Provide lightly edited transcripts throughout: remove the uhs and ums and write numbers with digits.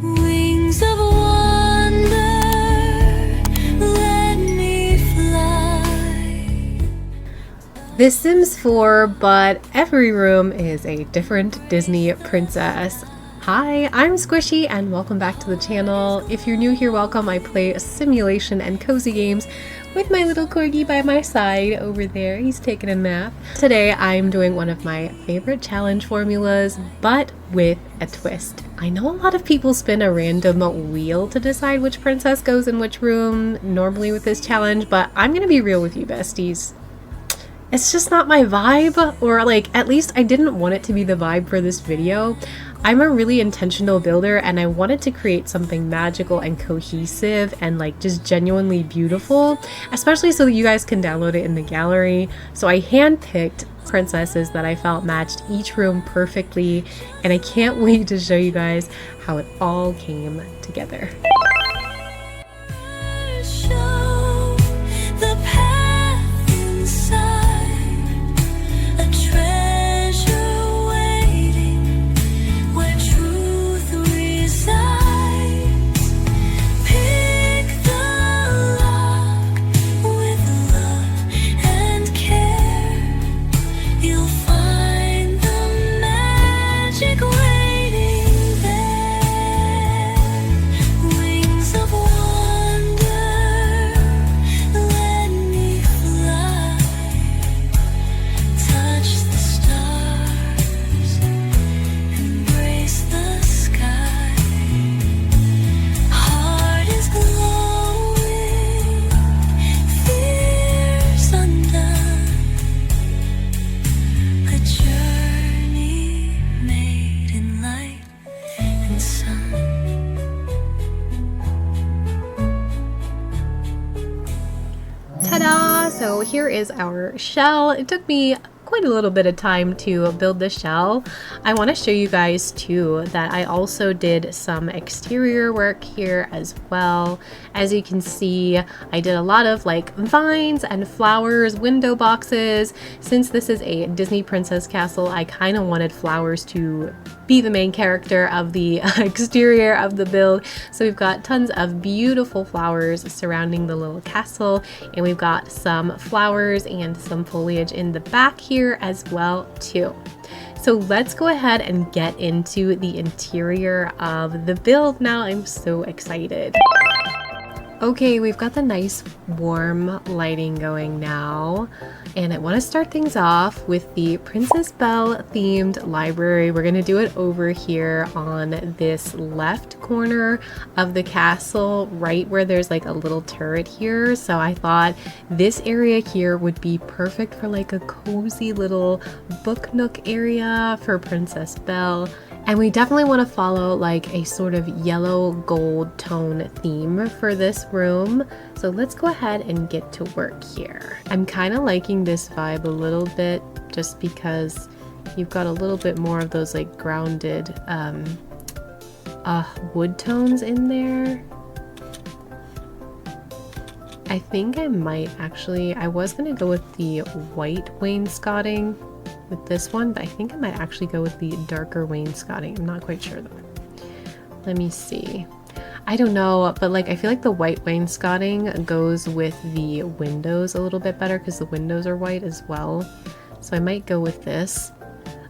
Wings of wonder, let me fly. This Sims 4, but every room is a different Disney princess. Hi, I'm Squishy and welcome back to the channel. If you're new here, welcome. I play simulation and cozy games with my little corgi by my side over there. He's taking a nap. Today I'm doing one of my favorite challenge formulas, but with a twist. I know a lot of people spin a random wheel to decide which princess goes in which room normally with this challenge, but I'm gonna be real with you besties. It's just not my vibe, or like at least I didn't want it to be the vibe for this video. I'm a really intentional builder and I wanted to create something magical and cohesive and like just genuinely beautiful, especially so that you guys can download it in the gallery. So I handpicked princesses that I felt matched each room perfectly, and I can't wait to show you guys how it all came together. Show the path inside, a treasure waiting where truth resides. Pick the lock with love and care. You'll find the magic waiting there. Wings of wonder, let me fly. Touch the stars, embrace the sky. Heart is glowing, fears undone. A journey made in light and sun. Ta-da! So here is our shell. It took me quite a little bit of time to build the shell. I want to show you guys too that I also did some exterior work here as well. As you can see, I did a lot of like vines and flowers, window boxes. Since this is a Disney princess castle, I kind of wanted flowers to be the main character of the exterior of the build. So we've got tons of beautiful flowers surrounding the little castle, and we've got some flowers and some foliage in the back here as well too. So let's go ahead and get into the interior of the build now. I'm so excited. Okay, we've got the nice warm lighting going now, and I want to start things off with the Princess Belle themed library. We're going to do it over here on this left corner of the castle, right where there's like a little turret here. So I thought this area here would be perfect for like a cozy little book nook area for Princess Belle. And we definitely want to follow like a sort of yellow gold tone theme for this room. So let's go ahead and get to work here. I'm kind of liking this vibe a little bit just because you've got a little bit more of those like grounded wood tones in there. I think I might actually, I was going to go with the white wainscoting with this one, but I think I might actually go with the darker wainscoting. I'm not quite sure though. Let me see. I don't know, but like I feel like the white wainscoting goes with the windows a little bit better because the windows are white as well. So I might go with this.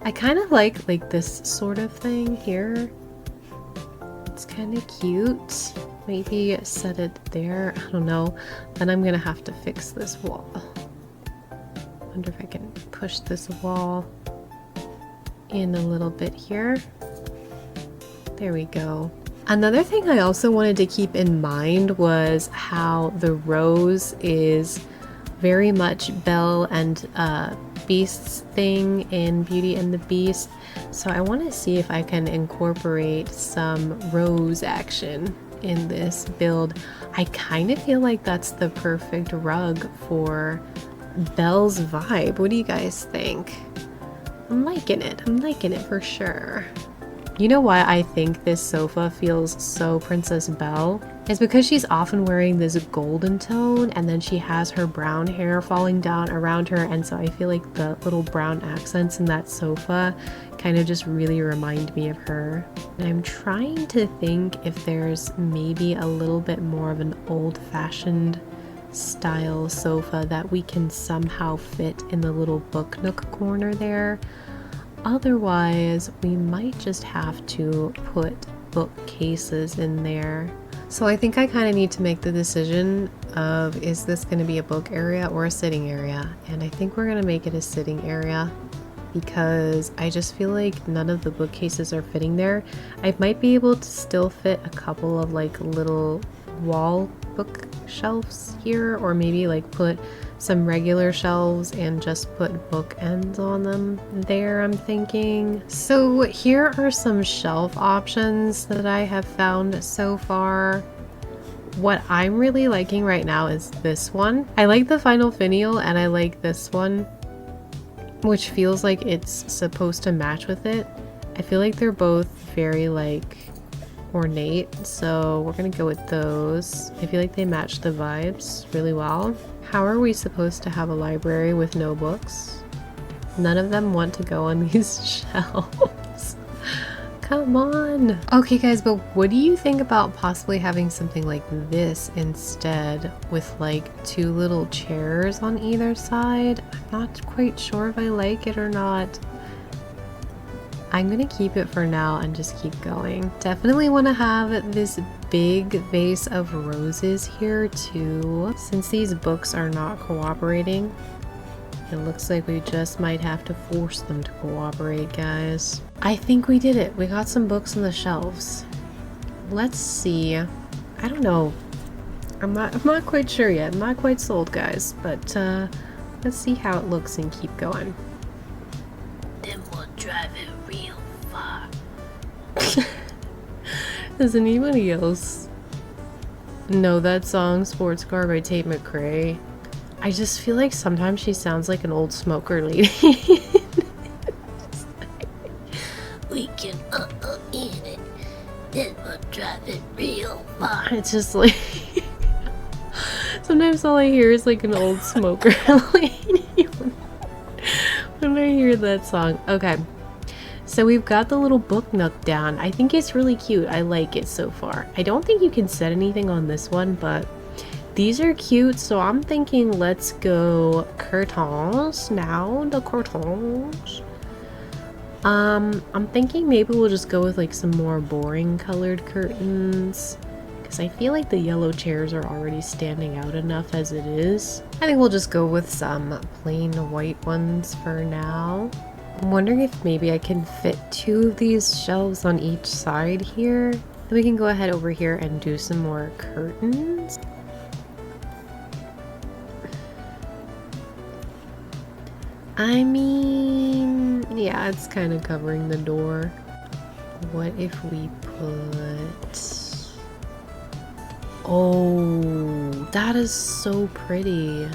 I kind of like this sort of thing here. It's kind of cute. Maybe set it there. I don't know. Then I'm gonna have to fix this wall. Wonder if I can push this wall in a little bit here. There we go. Another thing I also wanted to keep in mind was how the rose is very much Belle and Beast's thing in Beauty and the Beast. So I want to see if I can incorporate some rose action in this build. I kind of feel like that's the perfect rug for Belle's vibe. What do you guys think? I'm liking it. I'm liking it for sure. You know why I think this sofa feels so Princess Belle? is because she's often wearing this golden tone, and then she has her brown hair falling down around her, and so I feel like the little brown accents in that sofa kind of just really remind me of her. And I'm trying to think if there's maybe a little bit more of an old-fashioned style sofa that we can somehow fit in the little book nook corner there. Otherwise, we might just have to put bookcases in there. So I think I kind of need to make the decision of, is this going to be a book area or a sitting area? And I think we're going to make it a sitting area because I just feel like none of the bookcases are fitting there. I might be able to still fit a couple of like little wall bookshelves here, or maybe like put some regular shelves and just put bookends on them there, I'm thinking. So here are some shelf options that I have found so far. What I'm really liking right now is this one. I like the Final Finial, and I like this one, which feels like it's supposed to match with it. I feel like they're both very like ornate, so we're gonna go with those. I feel like they match the vibes really well. How are we supposed to have a library with no books? None of them want to go on these shelves. Come on. Okay guys, but what do you think about possibly having something like this instead, with like two little chairs on either side? I'm not quite sure if I like it or not. I'm gonna keep it for now and just keep going. Definitely want to have this big vase of roses here too. Since these books are not cooperating, it looks like we just might have to force them to cooperate, guys. I think we did it. We got some books on the shelves. Let's see. I don't know. I'm not quite sure yet. I'm not quite sold, guys. But let's see how it looks and keep going. Then we'll drive it real far. Does anybody else know that song Sports Car by Tate McRae? I just feel like sometimes she sounds like an old smoker lady. We can in it. Then we'll drive it real far. It's just like sometimes all I hear is like an old smoker lady when I hear that song. Okay. So we've got the little book nook down. I think it's really cute. I like it so far. I don't think you can set anything on this one, but these are cute. So I'm thinking let's go curtains now. The curtains. I'm thinking maybe we'll just go with like some more boring colored curtains, because I feel like the yellow chairs are already standing out enough as it is. I think we'll just go with some plain white ones for now. I'm wondering if maybe I can fit two of these shelves on each side here. Then we can go ahead over here and do some more curtains. I mean, yeah, it's kind of covering the door. What if we put... Oh, that is so pretty.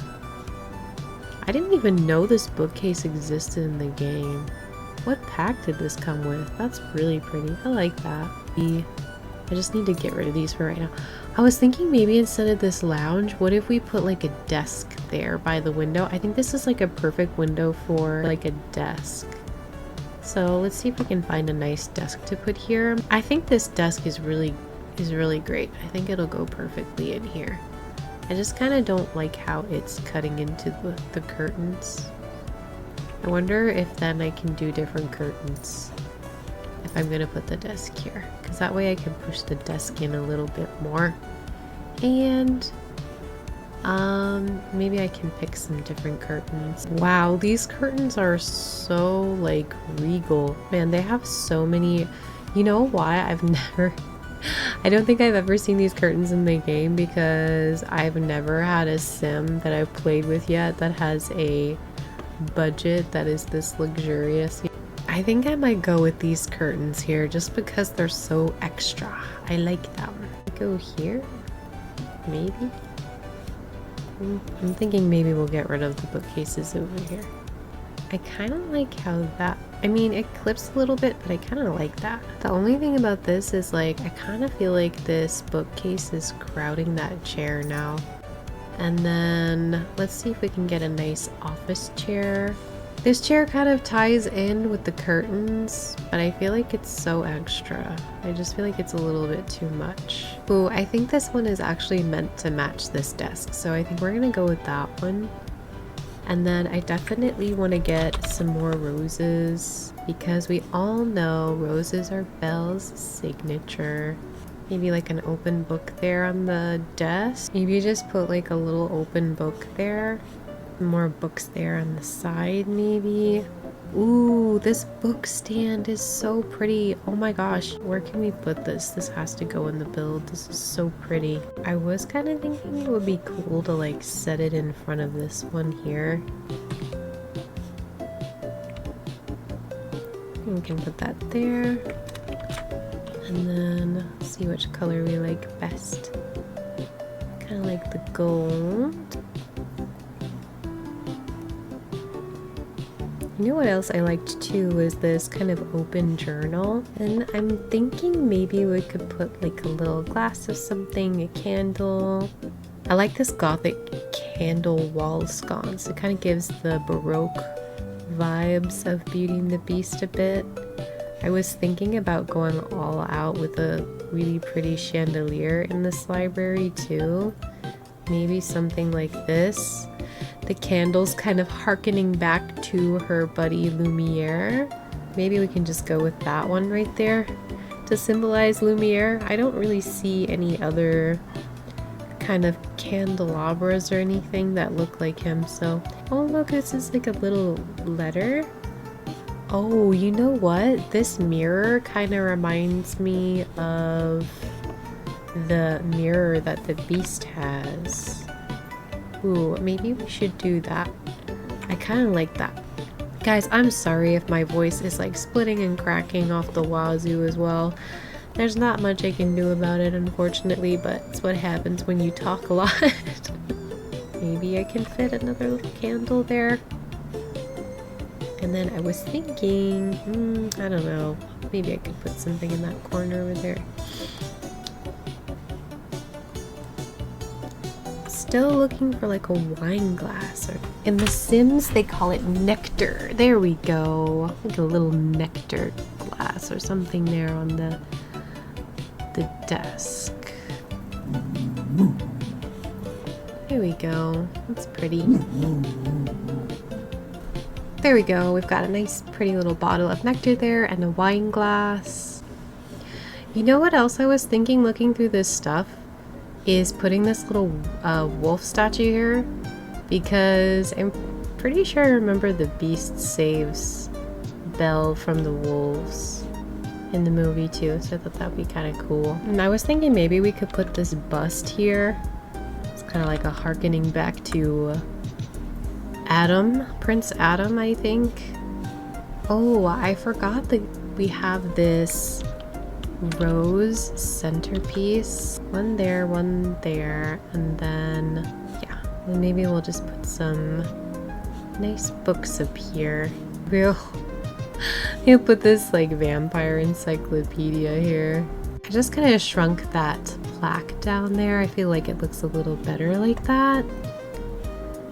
I didn't even know this bookcase existed in the game. What pack did this come with? That's really pretty. I like that. I just need to get rid of these for right now. I was thinking maybe instead of this lounge, what if we put like a desk there by the window? I think this is like a perfect window for like a desk. So let's see if we can find a nice desk to put here. I think this desk is really great. I think it'll go perfectly in here. I just kind of don't like how it's cutting into the curtains. I wonder if then I can do different curtains if I'm gonna put the desk here, because that way I can push the desk in a little bit more. And maybe I can pick some different curtains. Wow, these curtains are so like regal. Man, they have so many. You know why I don't think I've ever seen these curtains in the game, because I've never had a sim that I've played with yet that has a budget that is this luxurious. I think I might go with these curtains here just because they're so extra. I like them. Go here? Maybe? I'm thinking maybe we'll get rid of the bookcases over here. I kind of like how that, I mean, it clips a little bit, but I kind of like that. The only thing about this is like, I kind of feel like this bookcase is crowding that chair now. And then let's see if we can get a nice office chair. This chair kind of ties in with the curtains, but I feel like it's so extra. I just feel like it's a little bit too much. Ooh, I think this one is actually meant to match this desk, so I think we're gonna go with that one. And then I definitely want to get some more roses because we all know roses are Belle's signature. Maybe like an open book there on the desk. Maybe just put like a little open book there. More books there on the side maybe. Ooh, this book stand is so pretty. Oh my gosh, where can we put this? This has to go in the build. This is so pretty. I was kind of thinking it would be cool to like set it in front of this one here. We can put that there. And then see which color we like best. Kind of like the gold. You know what else I liked too was this kind of open journal, and I'm thinking maybe we could put like a little glass of something, a candle. I like this gothic candle wall sconce. It kind of gives the Baroque vibes of Beauty and the Beast a bit. I was thinking about going all out with a really pretty chandelier in this library too. Maybe something like this. The candles kind of harkening back to her buddy Lumiere. Maybe we can just go with that one right there to symbolize Lumiere. I don't really see any other kind of candelabras or anything that look like him. So, oh look, this is like a little letter. Oh, you know what? This mirror kind of reminds me of the mirror that the Beast has. Ooh, maybe we should do that. I kind of like that. Guys, I'm sorry if my voice is like splitting and cracking off the wazoo as well. There's not much I can do about it, unfortunately, but it's what happens when you talk a lot. Maybe I can fit another little candle there. And then I was thinking, I don't know, maybe I could put something in that corner over there. Still looking for like a wine glass, or in The Sims they call it nectar. There we go, like a little nectar glass or something there on the desk. There we go, that's pretty. There we go, we've got a nice pretty little bottle of nectar there and a wine glass. You know what else I was thinking looking through this stuff? Is putting this little wolf statue here, because I'm pretty sure I remember the Beast saves Belle from the wolves in the movie too, so I thought that would be kind of cool. And I was thinking maybe we could put this bust here. It's kind of like a harkening back to Adam, Prince Adam, I think. Oh, I forgot that we have this rose centerpiece. One there, and then yeah, and maybe we'll just put some nice books up here. You'll put this like vampire encyclopedia here. I just kind of shrunk that plaque down there. I feel like it looks a little better like that.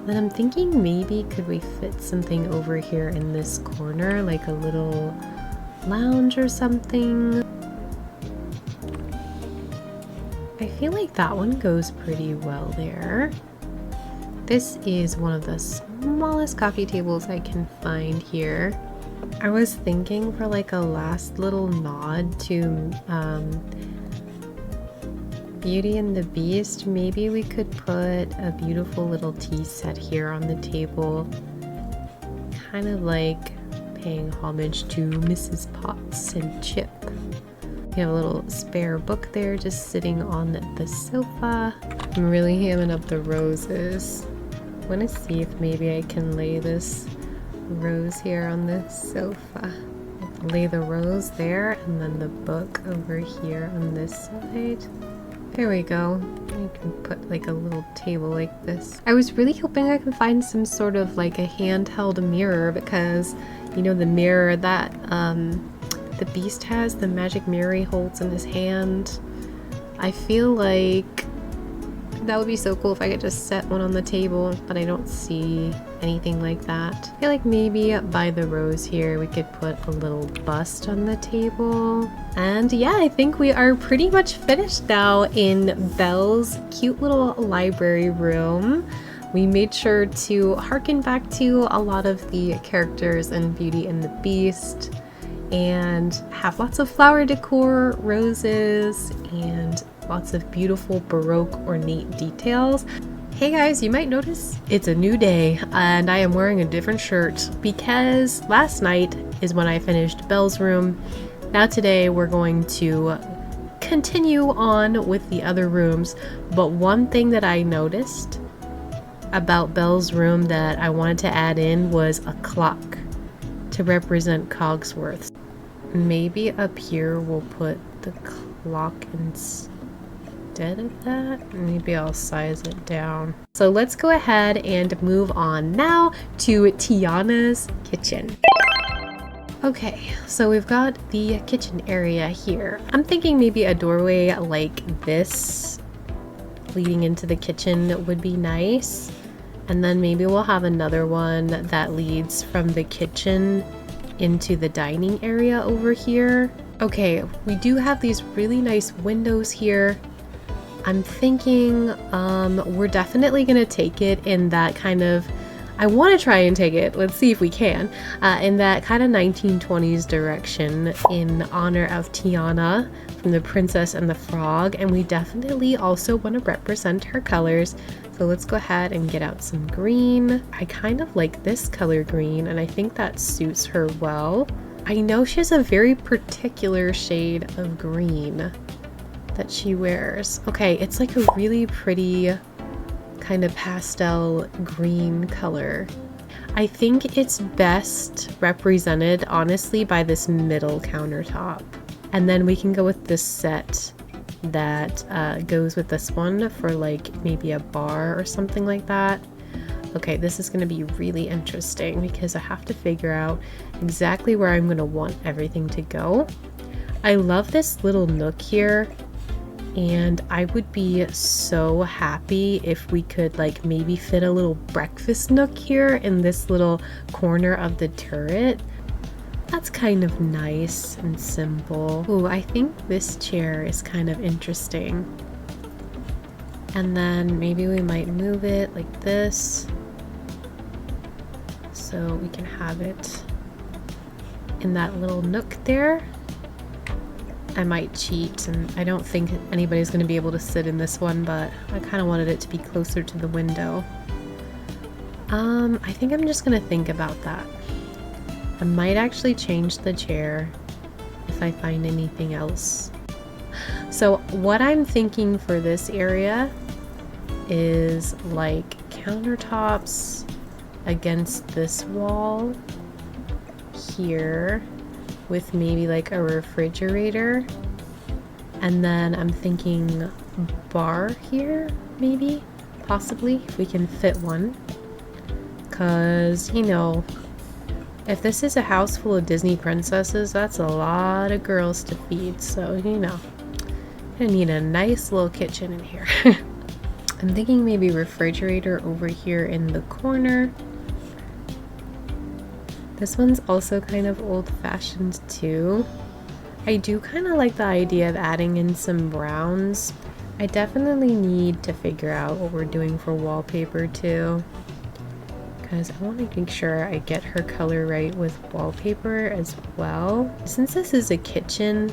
Then I'm thinking maybe could we fit something over here in this corner, like a little lounge or something. I feel like that one goes pretty well there. This is one of the smallest coffee tables I can find here. I was thinking for like a last little nod to Beauty and the Beast, maybe we could put a beautiful little tea set here on the table. Kind of like paying homage to Mrs. Potts and Chip. We have a little spare book there just sitting on the sofa. I'm really hamming up the roses. I want to see if maybe I can lay this rose here on the sofa. Lay the rose there and then the book over here on this side. There we go. You can put like a little table like this. I was really hoping I could find some sort of like a handheld mirror, because you know the mirror that the beast has, the magic mirror he holds in his hand. I feel like that would be so cool if I could just set one on the table, but I don't see anything like that. I feel like maybe by the rose here we could put a little bust on the table. And yeah, I think we are pretty much finished now in Belle's cute little library room. We made sure to harken back to a lot of the characters in Beauty and the Beast and have lots of flower decor, roses, and lots of beautiful Baroque ornate details. Hey guys, you might notice it's a new day and I am wearing a different shirt because last night is when I finished Belle's room. Now today we're going to continue on with the other rooms, but one thing that I noticed about Belle's room that I wanted to add in was a clock to represent Cogsworth. Maybe up here we'll put the clock instead of that. Maybe I'll size it down. So let's go ahead and move on now to Tiana's kitchen. Okay, so we've got the kitchen area here. I'm thinking maybe a doorway like this leading into the kitchen would be nice. And then maybe we'll have another one that leads from the kitchen into the dining area over here. Okay, we do have these really nice windows here. I'm thinking we're definitely gonna take it in that kind of, I want to try and take it, let's see if we can, in that kind of 1920s direction in honor of Tiana from The Princess and the Frog, and we definitely also want to represent her colors. So let's go ahead and get out some green. I kind of like this color green and I think that suits her well. I know she has a very particular shade of green that she wears. Okay, it's like a really pretty kind of pastel green color. I think it's best represented honestly by this middle countertop. And then we can go with this set that goes with this one for like maybe a bar or something like that. Okay, this is going to be really interesting because I have to figure out exactly where I'm going to want everything to go. I love this little nook here, and I would be so happy if we could like maybe fit a little breakfast nook here in this little corner of the turret. That's kind of nice and simple. Ooh, I think this chair is kind of interesting. And then maybe we might move it like this so we can have it in that little nook there. I might cheat, and I don't think anybody's going to be able to sit in this one, but I kind of wanted it to be closer to the window. I think I'm just going to think about that. I might actually change the chair if I find anything else. So what I'm thinking for this area is like countertops against this wall here with maybe like a refrigerator, and then I'm thinking bar here, maybe, possibly, if we can fit one, because you know, if this is a house full of Disney princesses, that's a lot of girls to feed, so you know, I need a nice little kitchen in here. I'm thinking maybe refrigerator over here in the corner. This one's also kind of old-fashioned too. I do kind of like the idea of adding in some browns. I definitely need to figure out what we're doing for wallpaper too, because I want to make sure I get her color right with wallpaper as well. Since this is a kitchen,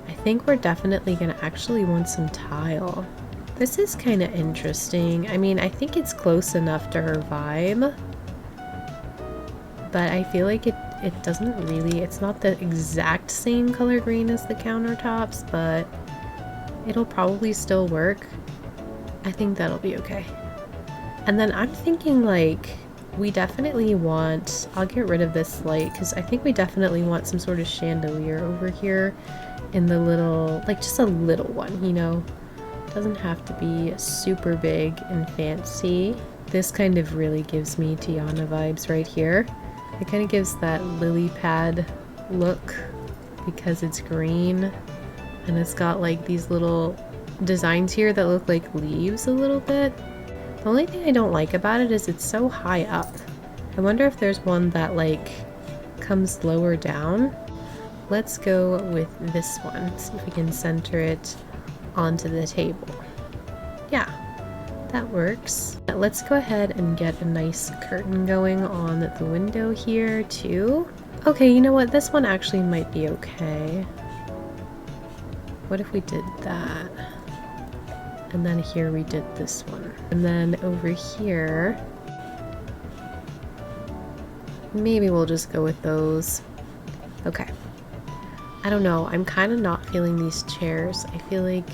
I think we're definitely going to actually want some tile. This is kind of interesting. I mean, I think it's close enough to her vibe, but I feel like it doesn't really, it's not the exact same color green as the countertops, but it'll probably still work. I think that'll be okay. And then I'm thinking like, we definitely want, I'll get rid of this light because I think we definitely want some sort of chandelier over here in the little, like just a little one, you know, Doesn't have to be super big and fancy. This kind of really gives me Tiana vibes right here. It kind of gives that lily pad look because it's green and it's got like these little designs here that look like leaves a little bit. The only thing I don't like about it is it's so high up. I wonder if there's one that like comes lower down. Let's go with this one. See if we can center it onto the table. Yeah, that works. Let's go ahead and get a nice curtain going on the window here too. Okay, you know what? This one actually might be okay. What if we did that? And then here we did this one. And then over here, maybe we'll just go with those. Okay. I don't know. I'm kind of not feeling these chairs. I feel like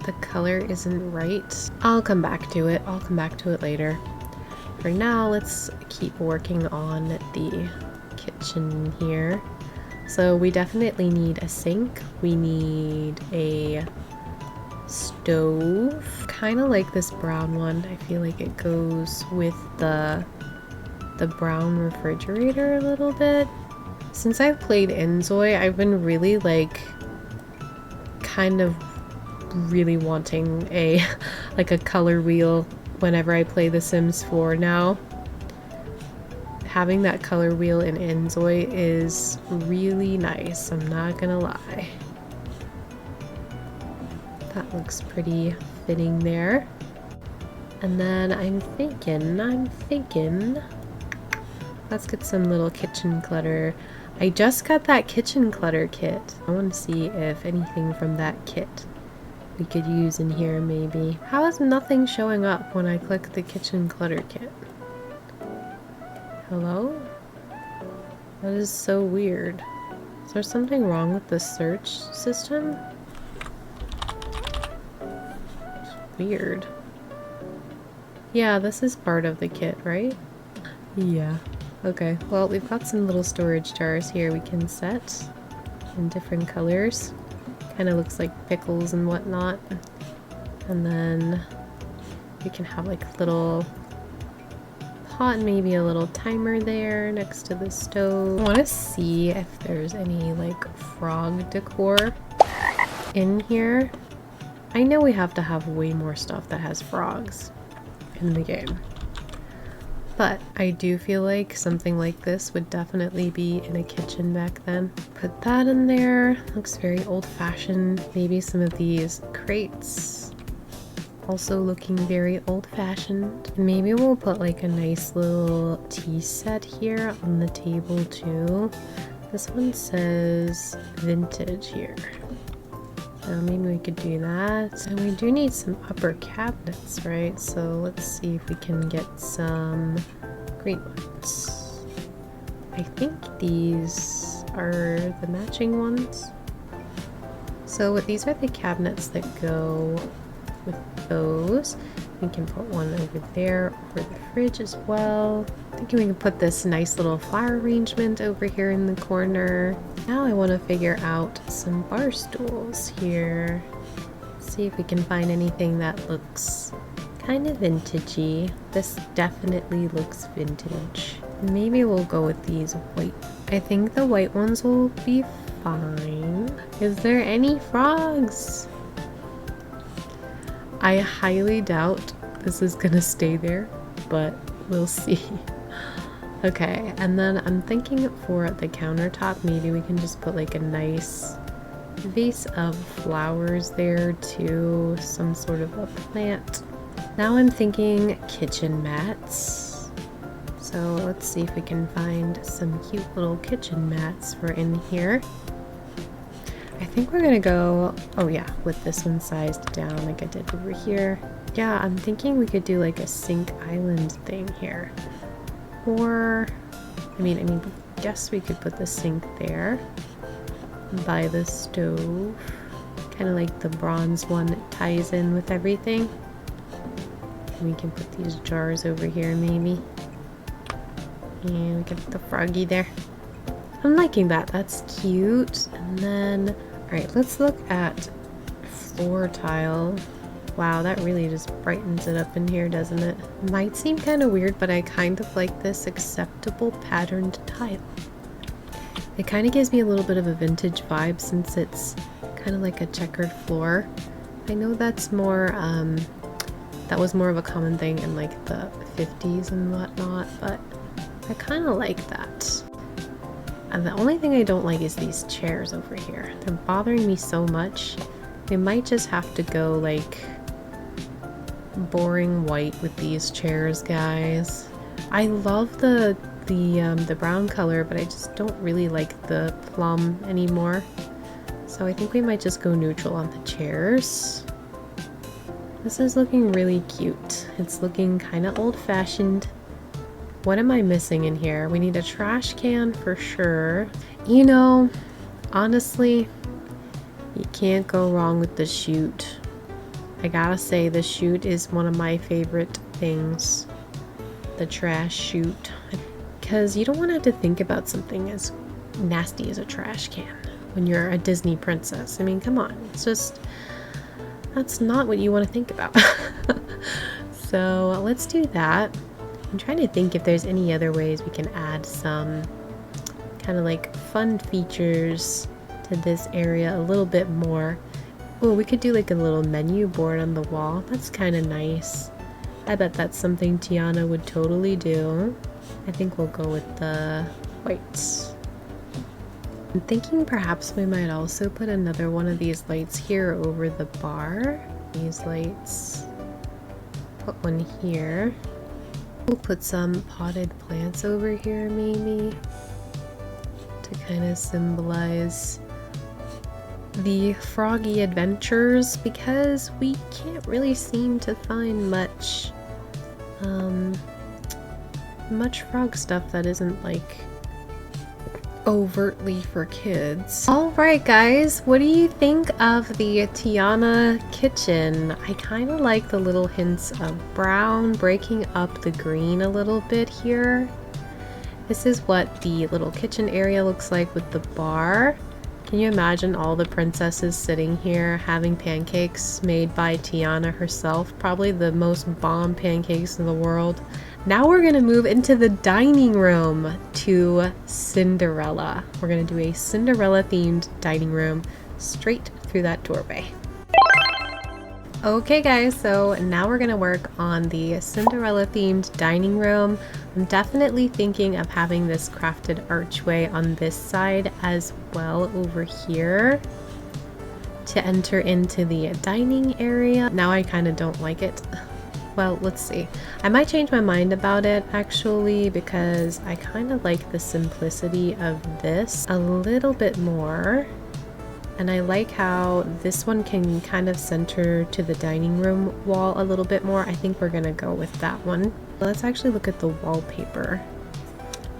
the color isn't right. I'll come back to it. I'll come back to it later. For now, let's keep working on the kitchen here. So we definitely need a sink. We need a stove. Kind of like this brown one. I feel like it goes with the brown refrigerator a little bit. Since I've played Enzoy, I've been really like kind of really wanting a like a color wheel whenever I play The Sims 4 now. Having that color wheel in Enzoy is really nice, I'm not gonna lie. That looks pretty fitting there. And then I'm thinking, let's get some little kitchen clutter. I just got that kitchen clutter kit. I want to see if anything from that kit we could use in here maybe. How is nothing showing up when I click the kitchen clutter kit? Hello? That is so weird. Is there something wrong with the search system? It's weird. Yeah, this is part of the kit, right? Yeah. Okay, well, we've got some little storage jars here we can set in different colors. Kind of looks like pickles and whatnot. And then we can have like a little pot, maybe a little timer there next to the stove. I want to see if there's any like frog decor in here. I know we have to have way more stuff that has frogs in the game. But I do feel like something like this would definitely be in a kitchen back then. Put that in there. Looks very old-fashioned. Maybe some of these crates. Also looking very old-fashioned. Maybe we'll put like a nice little tea set here on the table too. This one says vintage here. So maybe we could do that. And we do need some upper cabinets, right? So let's see if we can get some green ones. I think these are the matching ones. So these are the cabinets that go with those. We can put one over there over the fridge as well. Thinking we can put this nice little flower arrangement over here in the corner. Now I want to figure out some bar stools here. See if we can find anything that looks kind of vintagey. This definitely looks vintage. Maybe we'll go with these white. I think the white ones will be fine. Is there any frogs? I highly doubt this is gonna stay there, but we'll see. Okay, and then I'm thinking for the countertop, maybe we can just put like a nice vase of flowers there too, some sort of a plant. Now I'm thinking kitchen mats. So let's see if we can find some cute little kitchen mats for in here. I think we're gonna go, oh yeah, with this one sized down like I did over here. Yeah, I'm thinking we could do like a sink island thing here. Or, I mean, guess we could put the sink there by the stove. Kind of like the bronze one that ties in with everything. We can put these jars over here maybe. And we can put the froggy there. I'm liking that, that's cute. And then, alright, let's look at floor tile. Wow, that really just brightens it up in here, doesn't it? Might seem kind of weird, but I kind of like this acceptable patterned tile. It kind of gives me a little bit of a vintage vibe since it's kind of like a checkered floor. I know that's more, that was more of a common thing in like the 50s and whatnot, but I kind of like that. And the only thing I don't like is these chairs over here. They're bothering me so much. We might just have to go like boring white with these chairs, guys. I love the brown color, but I just don't really like the plum anymore. So I think we might just go neutral on the chairs. This is looking really cute. It's looking kind of old-fashioned. What am I missing in here? We need a trash can for sure. You know, honestly, you can't go wrong with the chute. I gotta say, the chute is one of my favorite things. The trash chute. Because you don't want to have to think about something as nasty as a trash can when you're a Disney princess. I mean, come on. It's just, that's not what you want to think about. So let's do that. I'm trying to think if there's any other ways we can add some kind of like fun features to this area a little bit more. Oh, we could do like a little menu board on the wall. That's kind of nice. I bet that's something Tiana would totally do. I think we'll go with the whites. I'm thinking perhaps we might also put another one of these lights here over the bar. These lights. Put one here. We'll put some potted plants over here maybe to kind of symbolize the froggy adventures, because we can't really seem to find much frog stuff that isn't like overtly for kids. Alright guys, what do you think of the Tiana kitchen? I kind of like the little hints of brown breaking up the green a little bit here. This is what the little kitchen area looks like with the bar. Can you imagine all the princesses sitting here having pancakes made by Tiana herself? Probably the most bomb pancakes in the world. Now we're gonna move into the dining room to Cinderella. We're gonna do a Cinderella themed dining room straight through that doorway. Okay guys, so now we're gonna work on the Cinderella themed dining room. I'm definitely thinking of having this crafted archway on this side as well over here to enter into the dining area. Now I kind of don't like it. Well, let's see. I might change my mind about it actually, because I kind of like the simplicity of this a little bit more. And I like how this one can kind of center to the dining room wall a little bit more. I think we're gonna go with that one. Let's actually look at the wallpaper.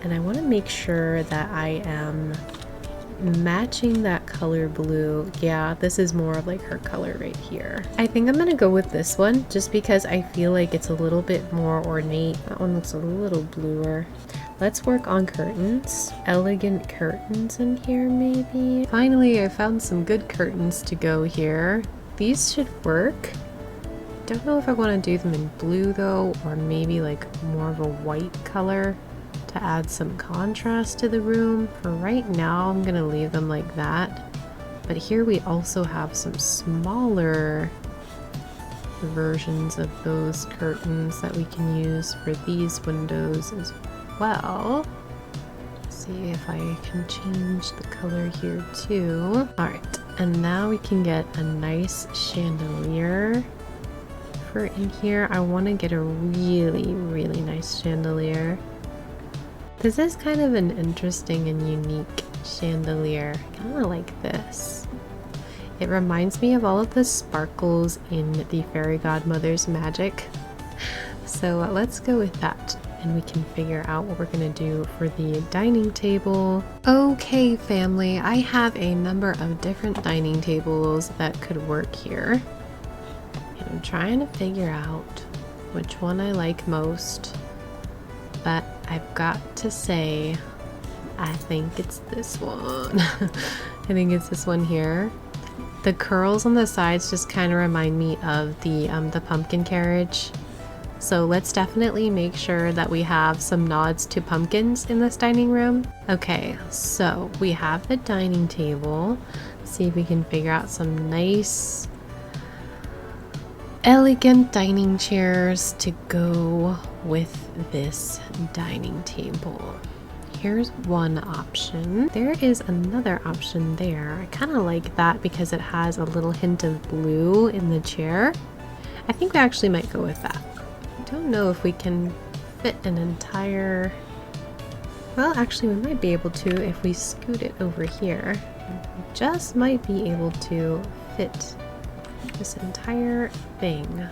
And I want to make sure that I am matching that color blue. Yeah, this is more of like her color right here. I think I'm gonna go with this one just because I feel like it's a little bit more ornate. That one looks a little bluer. Let's work on curtains. Elegant curtains in here maybe. Finally, I found some good curtains to go here. These should work. Don't know if I want to do them in blue though, or maybe like more of a white color to add some contrast to the room. For right now, I'm gonna leave them like that. But here we also have some smaller versions of those curtains that we can use for these windows as well. Let's see if I can change the color here too. Alright, and now we can get a nice chandelier for in here. I want to get a really nice chandelier. This is kind of an interesting and unique chandelier. I kind of like this. It reminds me of all of the sparkles in the fairy godmother's magic. So let's go with that, and we can figure out what we're gonna do for the dining table. Okay family, I have a number of different dining tables that could work here. And I'm trying to figure out which one I like most. But I've got to say, I think it's this one. I think it's this one here. The curls on the sides just kind of remind me of the pumpkin carriage. So let's definitely make sure that we have some nods to pumpkins in this dining room. Okay, so we have the dining table. Let's see if we can figure out some nice, elegant dining chairs to go with this dining table. Here's one option. There is another option there. I kind of like that because it has a little hint of blue in the chair. I think we actually might go with that. I don't know if we can fit an entire... Well, actually we might be able to if we scoot it over here. We just might be able to fit this entire thing.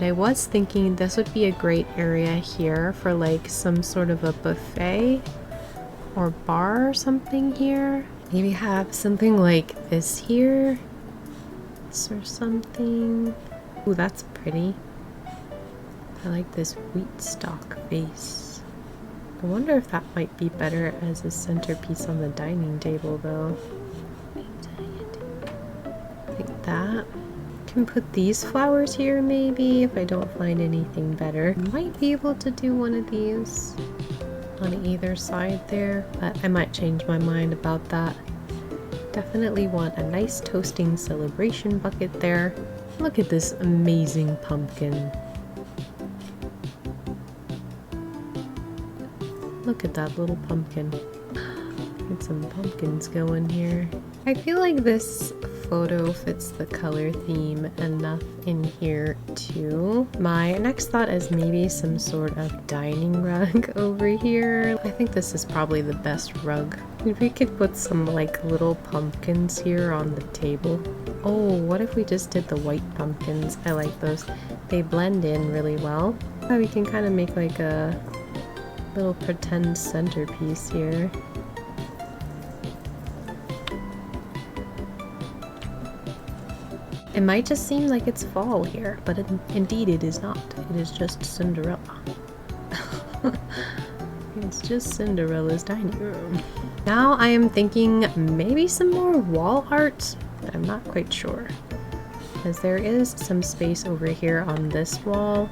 I was thinking this would be a great area here for like some sort of a buffet or bar or something here. Maybe have something like this here. This or something. Ooh, that's pretty. I like this wheat stalk vase. I wonder if that might be better as a centerpiece on the dining table though. Like that. Can put these flowers here maybe if I don't find anything better. Might be able to do one of these on either side there, but I might change my mind about that. Definitely want a nice toasting celebration bucket there. Look at this amazing pumpkin. Look at that little pumpkin. Get some pumpkins going here. I feel like this photo fits the color theme enough in here too. My next thought is maybe some sort of dining rug over here. I think this is probably the best rug. We could put some like little pumpkins here on the table. Oh, what if we just did the white pumpkins? I like those. They blend in really well. We can kind of make like a little pretend centerpiece here. It might just seem like it's fall here, but indeed it is not. It is just Cinderella. It's just Cinderella's dining room. Now I am thinking maybe some more wall art, but I'm not quite sure. Because there is some space over here on this wall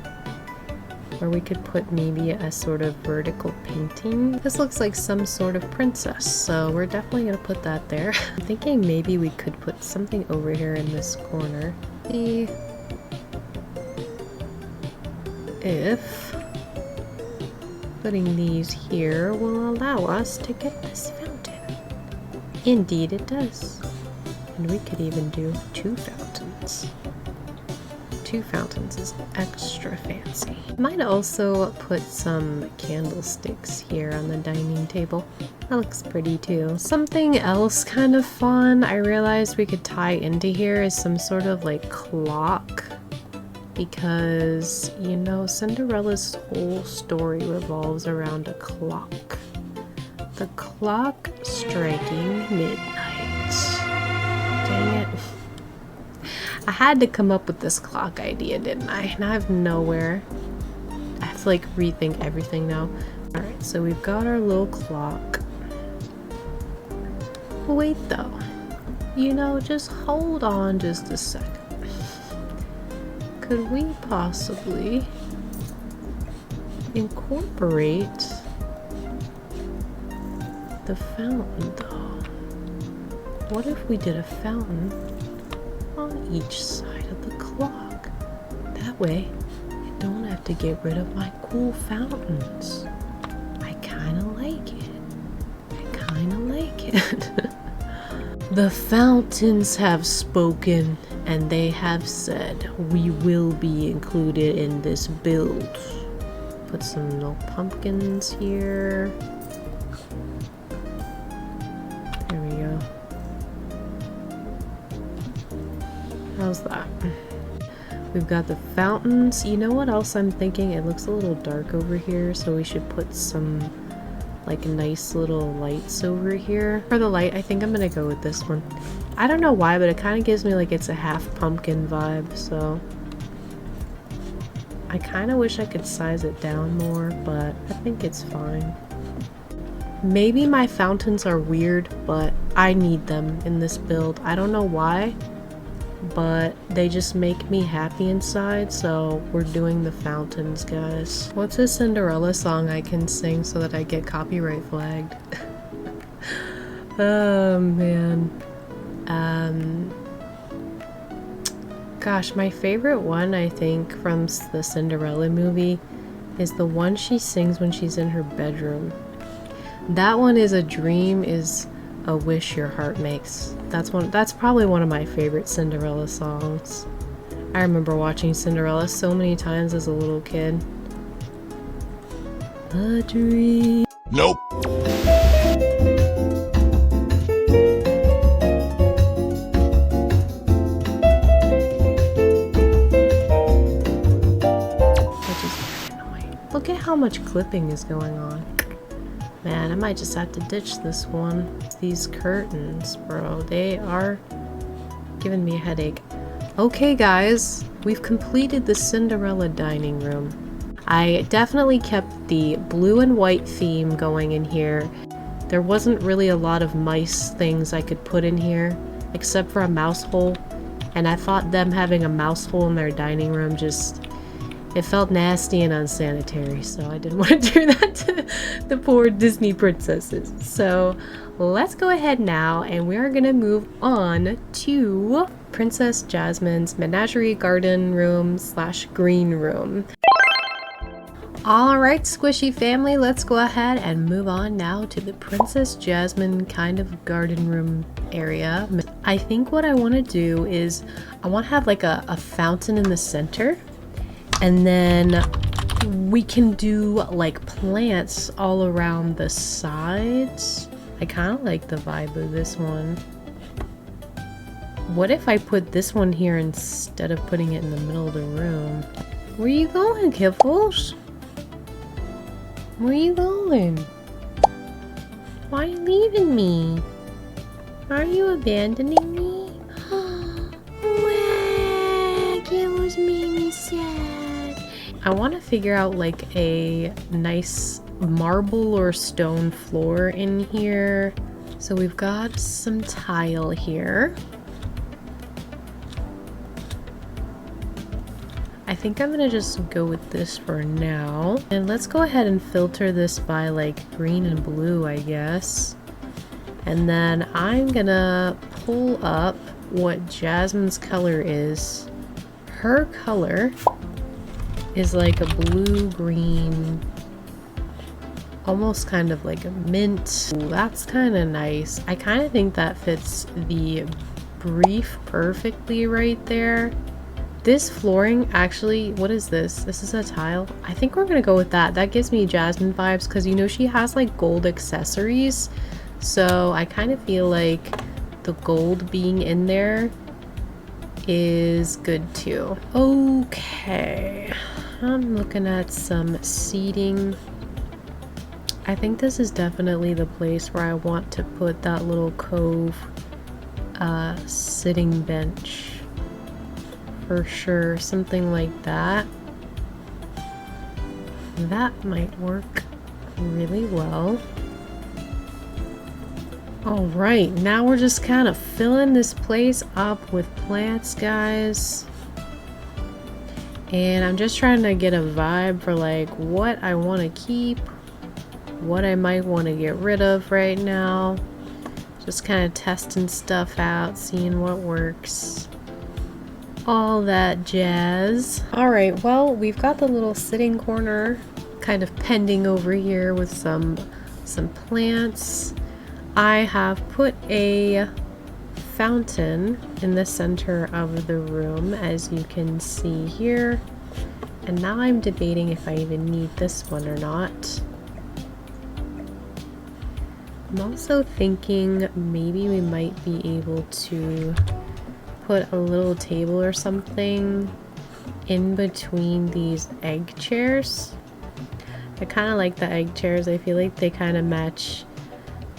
where we could put maybe a sort of vertical painting. This looks like some sort of princess, so we're definitely gonna put that there. I'm thinking maybe we could put something over here in this corner. See if putting these here will allow us to get this fountain. Indeed it does. And we could even do 2 fountains. 2 fountains is extra fancy. Might also put some candlesticks here on the dining table. That looks pretty too. Something else kind of fun I realized we could tie into here is some sort of like clock. Because, you know, Cinderella's whole story revolves around a clock. The clock striking midnight. Dang it. I had to come up with this clock idea, didn't I? And I have nowhere. I have to like rethink everything now. Alright, so we've got our little clock. Wait though. You know, just hold on just a second. Could we possibly incorporate the fountain though? What if we did a fountain on each side of the clock? That way, I don't have to get rid of my cool fountains. I kinda like it. I kinda like it. The fountains have spoken, and they have said we will be included in this build. Put some little pumpkins here. There we go. How's that? We've got the fountains. You know what else I'm thinking? It looks a little dark over here, so we should put some like nice little lights over here. For the light, I think I'm gonna go with this one. I don't know why, but it kind of gives me like it's a half pumpkin vibe, so I kind of wish I could size it down more, but I think it's fine. Maybe my fountains are weird, but I need them in this build. I don't know why, but they just make me happy inside, so we're doing the fountains, guys. What's a Cinderella song I can sing so that I get copyright flagged? Oh man. Gosh, my favorite one, I think, from the Cinderella movie is the one she sings when she's in her bedroom. That one is a dream, is a wish your heart makes. That's probably one of my favorite Cinderella songs. I remember watching Cinderella so many times as a little kid. A dream. Nope. Which is very annoying. Look at how much clipping is going on. Man, I might just have to ditch this one. These curtains, bro, they are giving me a headache. Okay, guys, we've completed the Cinderella dining room. I definitely kept the blue and white theme going in here. There wasn't really a lot of mice things I could put in here, except for a mouse hole. And I thought them having a mouse hole in their dining room just... it felt nasty and unsanitary, so I didn't want to do that to the poor Disney princesses. So let's go ahead now and we are going to move on to Princess Jasmine's Menagerie garden room / green room. Alright, squishy family, let's go ahead and move on now to the Princess Jasmine kind of garden room area. I think what I want to do is I want to have like a fountain in the center. And then we can do like plants all around the sides. I kind of like the vibe of this one. What if I put this one here instead of putting it in the middle of the room? Where you going, Kiffles? Where you going? Why are you leaving me? Are you abandoning me? Whack, it was made me sad. I want to figure out like a nice marble or stone floor in here. So we've got some tile here. I think I'm gonna just go with this for now. And let's go ahead and filter this by like green and blue, I guess. And then I'm gonna pull up what Jasmine's color is. Her color is like a blue-green, almost kind of like a mint. Ooh, that's kind of nice. I kind of think that fits the brief perfectly right there. This flooring, actually, what is this? This is a tile. I think we're gonna go with that. That gives me Jasmine vibes because you know she has like gold accessories. So I kind of feel like the gold being in there is good too. Okay, I'm looking at some seating. I think this is definitely the place where I want to put that little cove sitting bench. For sure, something like that. That might work really well. Alright, now we're just kind of filling this place up with plants, guys. And I'm just trying to get a vibe for like what I want to keep, what I might want to get rid of right now. Just kind of testing stuff out, seeing what works. All that jazz. Alright, well, we've got the little sitting corner kind of pending over here with some plants. I have put a fountain in the center of the room, as you can see here. And now I'm debating if I even need this one or not. I'm also thinking maybe we might be able to put a little table or something in between these egg chairs. I kind of like the egg chairs. I feel like they kind of match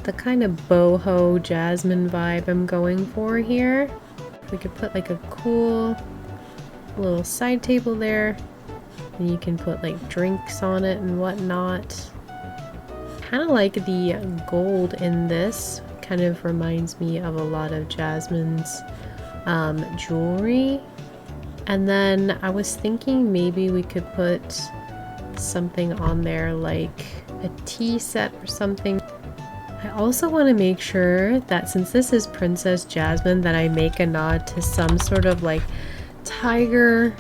the kind of boho Jasmine vibe I'm going for here. We could put like a cool little side table there, and you can put like drinks on it and whatnot. Kind of like the gold in this kind of reminds me of a lot of Jasmine's jewelry. And then I was thinking maybe we could put something on there like a tea set or something. I also want to make sure that since this is Princess Jasmine, that I make a nod to some sort of like tiger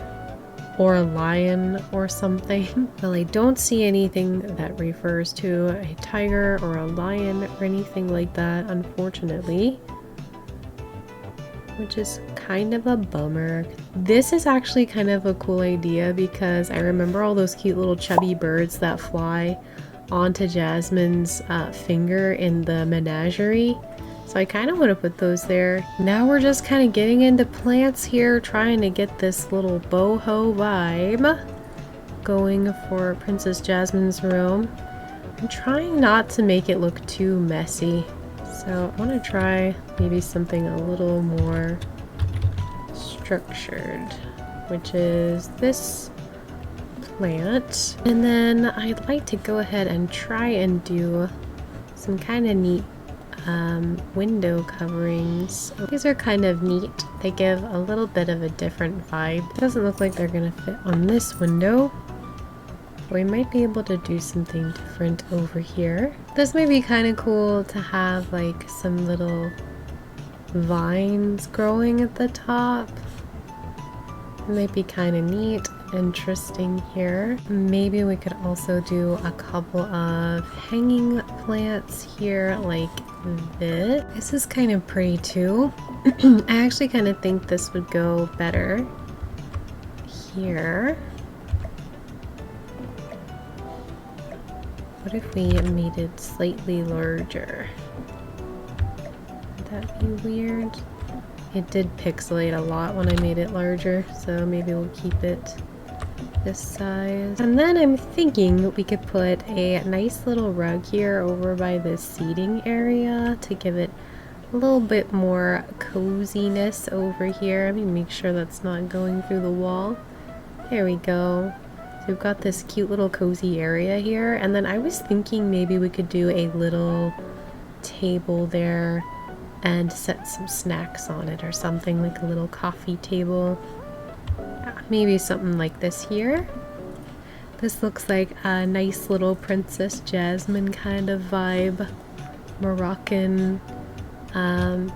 or a lion or something. Well, I don't see anything that refers to a tiger or a lion or anything like that, unfortunately, which is kind of a bummer. This is actually kind of a cool idea because I remember all those cute little chubby birds that fly onto Jasmine's finger in the Menagerie. So I kind of want to put those there. Now we're just kind of getting into plants here, trying to get this little boho vibe going for Princess Jasmine's room. I'm trying not to make it look too messy. So I want to try maybe something a little more structured, which is this plant. And then I'd like to go ahead and try and do some kind of neat window coverings. These are kind of neat. They give a little bit of a different vibe. It doesn't look like they're gonna fit on this window. We might be able to do something different over here. This might be kind of cool to have like some little vines growing at the top. It might be kind of neat, interesting here. Maybe we could also do a couple of hanging plants here like this. This is kind of pretty too. I actually kind of think this would go better here. What if we made it slightly larger? Would that be weird? It did pixelate a lot when I made it larger, so maybe we'll keep it this size. And then I'm thinking we could put a nice little rug here over by this seating area to give it a little bit more coziness over here. Let me make sure that's not going through the wall. There we go. So we've got this cute little cozy area here, and then I was thinking maybe we could do a little table there and set some snacks on it or something, like a little coffee table. Maybe something like this here. This looks like a nice little Princess Jasmine kind of vibe. Moroccan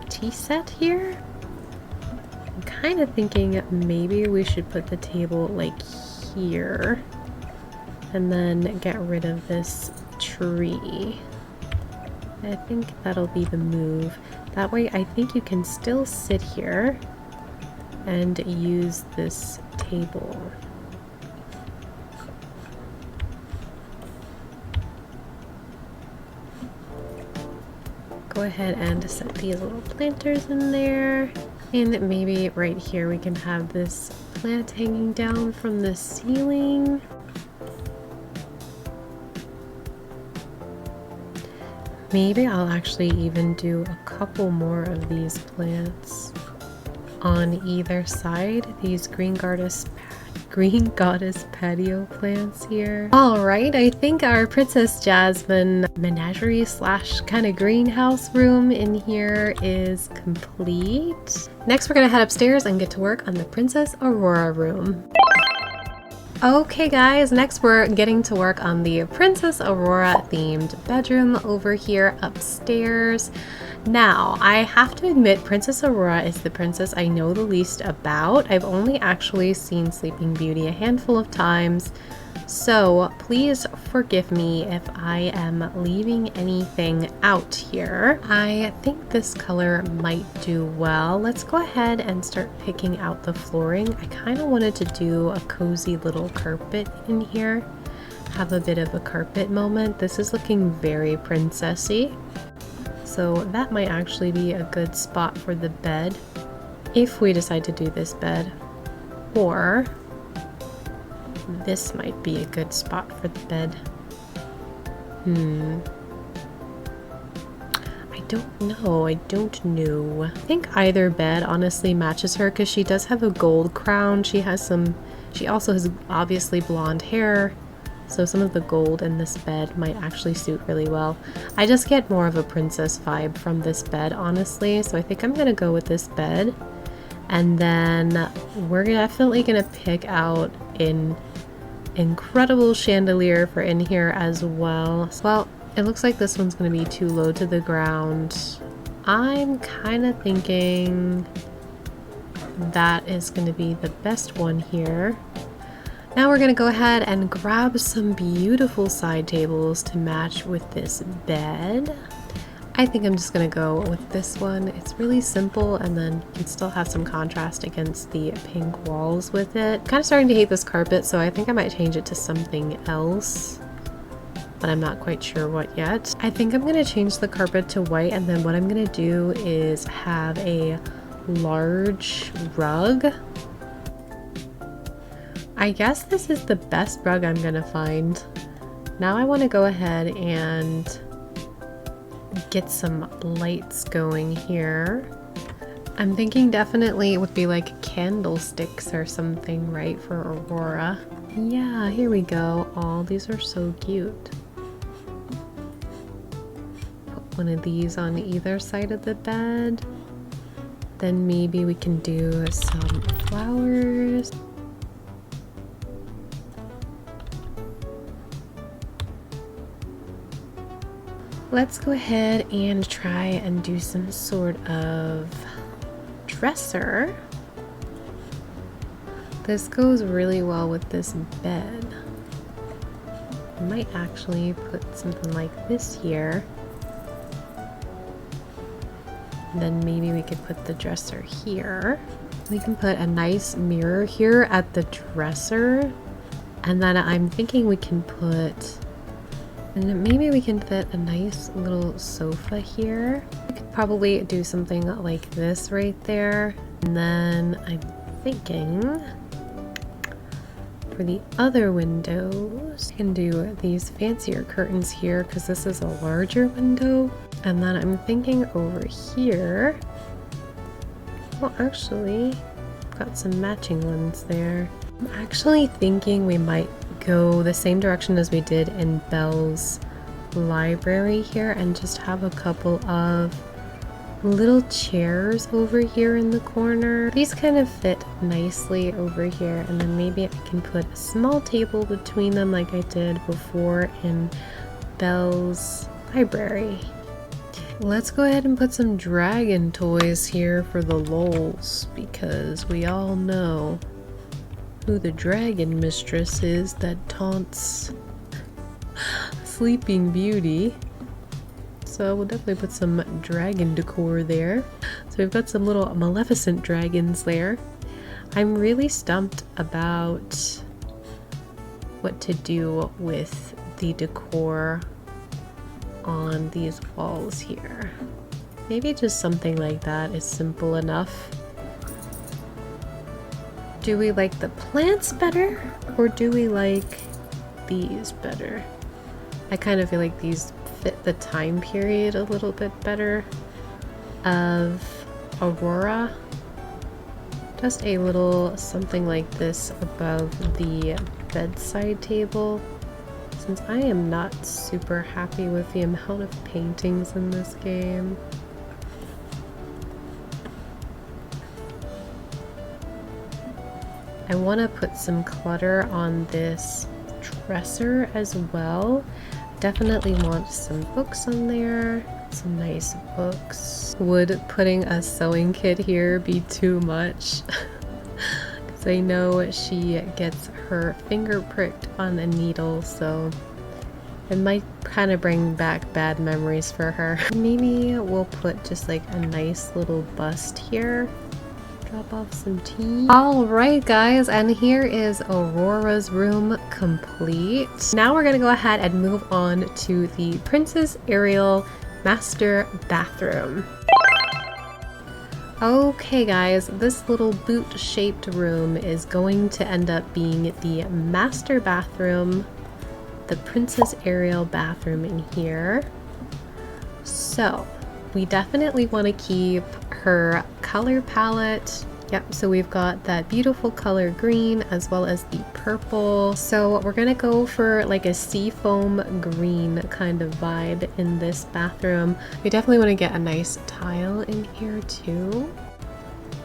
tea set here. I'm kind of thinking maybe we should put the table like here and then get rid of this tree. I think that'll be the move. That way I think you can still sit here and use this table. Go ahead and set these little planters in there. And maybe right here we can have this plant hanging down from the ceiling. Maybe I'll actually even do a couple more of these plants on either side. These green goddess patio plants here. Alright, I think our Princess Jasmine menagerie slash kind of greenhouse room in here is complete. Next we're gonna head upstairs and get to work on the Princess Aurora room. Okay guys, next we're getting to work on the Princess Aurora themed bedroom over here upstairs. Now, I have to admit Princess Aurora is the princess I know the least about. I've only actually seen Sleeping Beauty a handful of times, so please forgive me if I am leaving anything out here. I think this color might do well. Let's go ahead and start picking out the flooring. I kind of wanted to do a cozy little carpet in here, have a bit of a carpet moment. This is looking very princessy. So that might actually be a good spot for the bed if we decide to do this bed, or this might be a good spot for the bed. I don't know. I think either bed honestly matches her because she does have a gold crown. She also has obviously blonde hair, So some of the gold in this bed might actually suit really well. I just get more of a princess vibe from this bed, honestly. So I think I'm gonna go with this bed. And then we're definitely gonna pick out an incredible chandelier for in here as well. Well, it looks like this one's gonna be too low to the ground. I'm kind of thinking that is gonna be the best one here. Now we're gonna go ahead and grab some beautiful side tables to match with this bed. I think I'm just gonna go with this one. It's really simple, and then you can still have some contrast against the pink walls with it. Kind of starting to hate this carpet, so I think I might change it to something else, but I'm not quite sure what yet. I think I'm gonna change the carpet to white, and then what I'm gonna do is have a large rug. I guess this is the best rug I'm gonna find. Now I want to go ahead and get some lights going here. I'm thinking definitely it would be like candlesticks or something, right, for Aurora. Yeah, here we go. Oh, these are so cute. Put one of these on either side of the bed. Then maybe we can do some flowers. Let's go ahead and try and do some sort of dresser. This goes really well with this bed. I might actually put something like this here. Then maybe we could put the dresser here. We can put a nice mirror here at the dresser. And then I'm thinking we can put, and maybe we can fit a nice little sofa here. We could probably do something like this right there. And then I'm thinking for the other windows, I can do these fancier curtains here because this is a larger window. And then I'm thinking over here, well, actually, I've got some matching ones there. I'm actually thinking we might go the same direction as we did in Belle's library here and just have a couple of little chairs over here in the corner. These kind of fit nicely over here, and then maybe I can put a small table between them like I did before in Belle's library. Let's go ahead and put some dragon toys here for the lulz, because we all know who the dragon mistress is that taunts Sleeping Beauty. So we'll definitely put some dragon decor there. So we've got some little Maleficent dragons there. I'm really stumped about what to do with the decor on these walls here. Maybe just something like that is simple enough. Do we like the plants better, or do we like these better? I kind of feel like these fit the time period a little bit better of Aurora. Just a little something like this above the bedside table, since I am not super happy with the amount of paintings in this game. I want to put some clutter on this dresser as well. Definitely want some books on there, some nice books. Would putting a sewing kit here be too much? Because I know she gets her finger pricked on a needle, so it might kind of bring back bad memories for her. Maybe we'll put just like a nice little bust here. Drop off some tea. Alright guys, and here is Aurora's room complete. Now we're gonna go ahead and move on to the Princess Ariel master bathroom. Okay guys, this little boot-shaped room is going to end up being the master bathroom, the Princess Ariel bathroom in here. So we definitely want to keep her color palette Yep, so we've got that beautiful color green as well as the purple. So we're gonna go for like a seafoam green kind of vibe in this bathroom. We definitely want to get a nice tile in here too.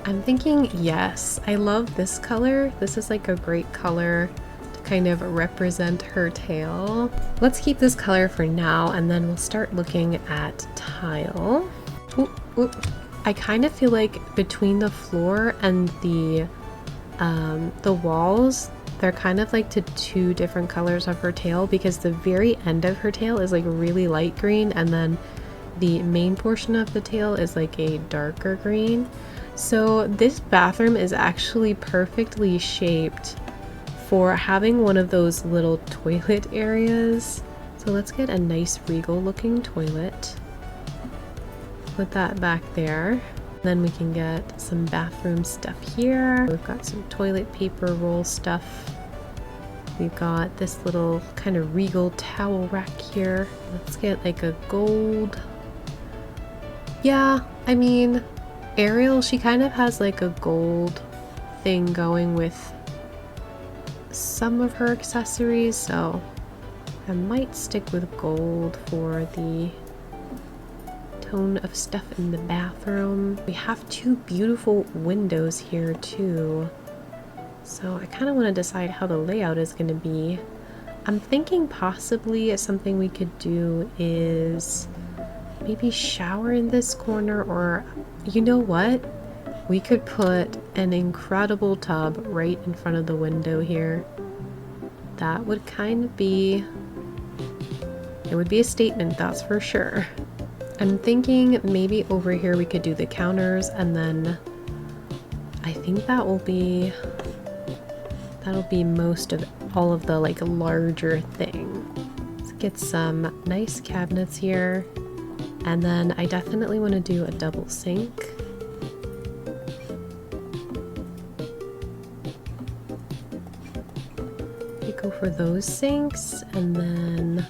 I'm thinking, yes, I love this color. This is like a great color to kind of represent her tail. Let's keep this color for now and then we'll start looking at tile. Ooh, ooh. I kind of feel like between the floor and the walls, they're kind of like to two different colors of her tail, because the very end of her tail is like really light green and then the main portion of the tail is like a darker green. So this bathroom is actually perfectly shaped for having one of those little toilet areas. So let's get a nice regal looking toilet. Put that back there. Then we can get some bathroom stuff here. We've got some toilet paper roll stuff. We've got this little kind of regal towel rack here. Let's get like a gold. Yeah, I mean, Ariel, she kind of has like a gold thing going with some of her accessories, so I might stick with gold for the tone of stuff in the bathroom. We have two beautiful windows here too, so I kind of want to decide how the layout is going to be. I'm thinking possibly something we could do is maybe shower in this corner, or you know what? We could put an incredible tub right in front of the window here. That would kind of be, it would be a statement, that's for sure. I'm thinking maybe over here we could do the counters, and then I think that'll be most of all of the like larger thing. Let's get some nice cabinets here, and then I definitely want to do a double sink. We go for those sinks, and then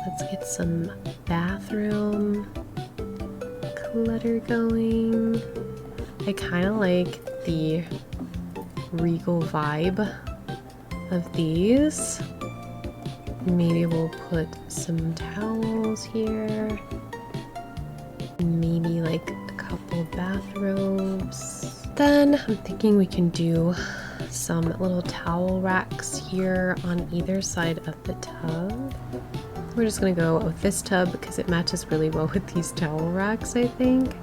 let's get some bathroom clutter going. I kind of like the regal vibe of these. Maybe we'll put some towels here. Maybe like a couple bathrobes. Then I'm thinking we can do some little towel racks here on either side of the tub. We're just gonna go with this tub because it matches really well with these towel racks, I think.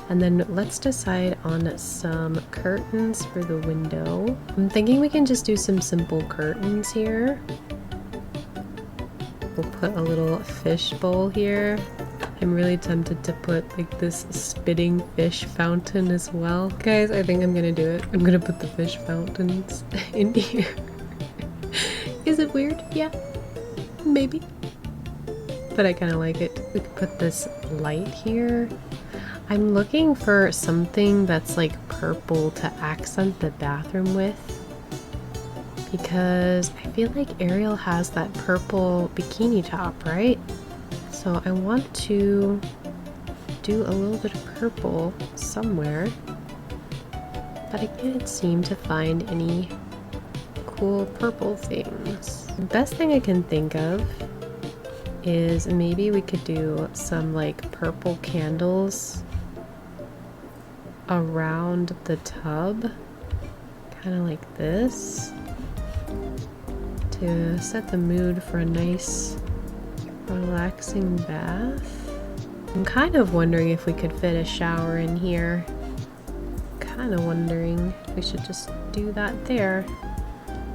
And then let's decide on some curtains for the window. I'm thinking we can just do some simple curtains here. We'll put a little fish bowl here. I'm really tempted to put like this spitting fish fountain as well. Guys, I think I'm gonna do it. I'm gonna put the fish fountains in here. Is it weird? Yeah, maybe. But I kind of like it. We could put this light here. I'm looking for something that's like purple to accent the bathroom with, because I feel like Ariel has that purple bikini top, right? So I want to do a little bit of purple somewhere, but I can't seem to find any cool purple things. The best thing I can think of is maybe we could do some like purple candles around the tub, kind of like this, to set the mood for a nice relaxing bath. I'm kind of wondering if we could fit a shower in here. Kind of wondering if we should just do that there.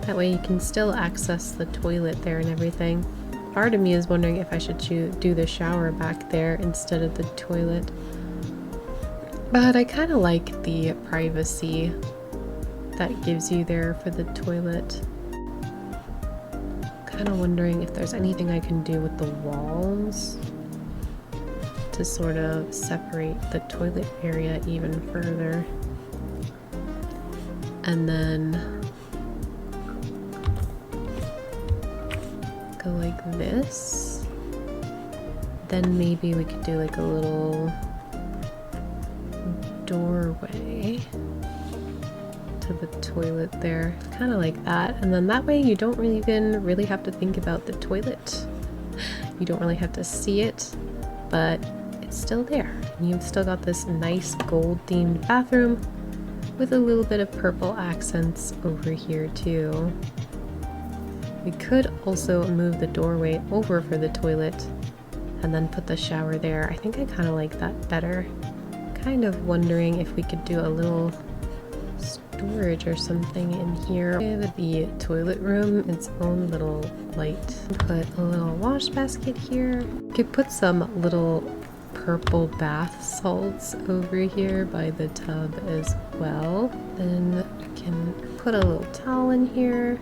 That way you can still access the toilet there and everything. Part of me is wondering if I should do the shower back there instead of the toilet. But I kind of like the privacy that gives you there for the toilet. Kind of wondering if there's anything I can do with the walls to sort of separate the toilet area even further. And then go like this. Then maybe we could do like a little doorway to the toilet there, kind of like that. And then that way you don't even really have to think about the toilet. You don't really have to see it, but it's still there. And you've still got this nice gold themed bathroom with a little bit of purple accents over here too. We could also move the doorway over for the toilet and then put the shower there. I think I kind of like that better. Kind of wondering if we could do a little storage or something in here. Give the toilet room its own little light. Put a little wash basket here. Could put some little purple bath salts over here by the tub as well. Then we can put a little towel in here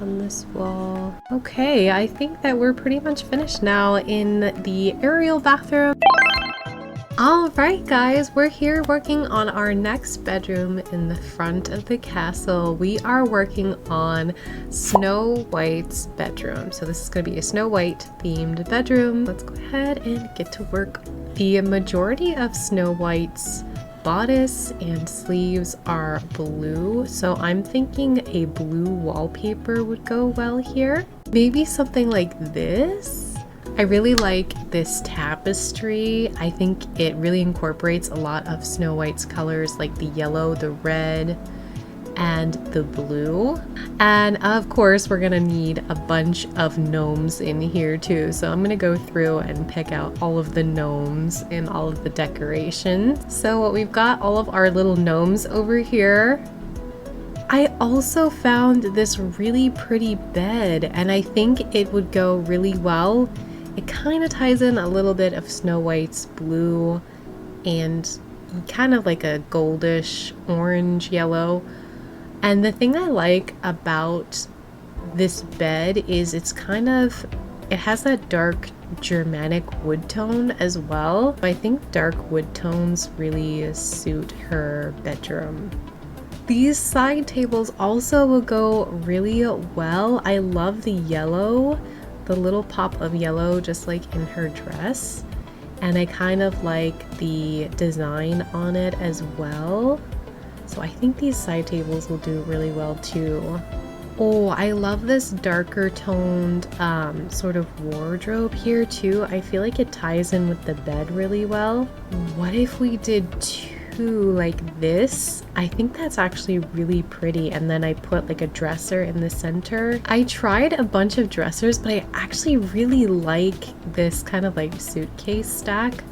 on this wall. Okay, I think that we're pretty much finished now in the Ariel bathroom. Alright guys, we're here working on our next bedroom in the front of the castle. We are working on Snow White's bedroom. So this is going to be a Snow White themed bedroom. Let's go ahead and get to work. The majority of Snow White's bodice and sleeves are blue, so I'm thinking a blue wallpaper would go well here. Maybe something like this. I really like this tapestry. I think it really incorporates a lot of Snow White's colors, like the yellow, the red, and the blue. And of course, we're gonna need a bunch of gnomes in here too. So I'm gonna go through and pick out all of the gnomes and all of the decorations. So we've got all of our little gnomes over here. I also found this really pretty bed, and I think it would go really well. It kind of ties in a little bit of Snow White's blue and kind of like a goldish orange yellow. And the thing I like about this bed is it has that dark Germanic wood tone as well. I think dark wood tones really suit her bedroom. These side tables also will go really well. I love the yellow, the little pop of yellow just like in her dress. And I kind of like the design on it as well. So I think these side tables will do really well too. Oh, I love this darker toned sort of wardrobe here too. I feel like it ties in with the bed really well. What if we did two like this? I think that's actually really pretty. And then I put like a dresser in the center. I tried a bunch of dressers, but I actually really like this kind of like suitcase stack.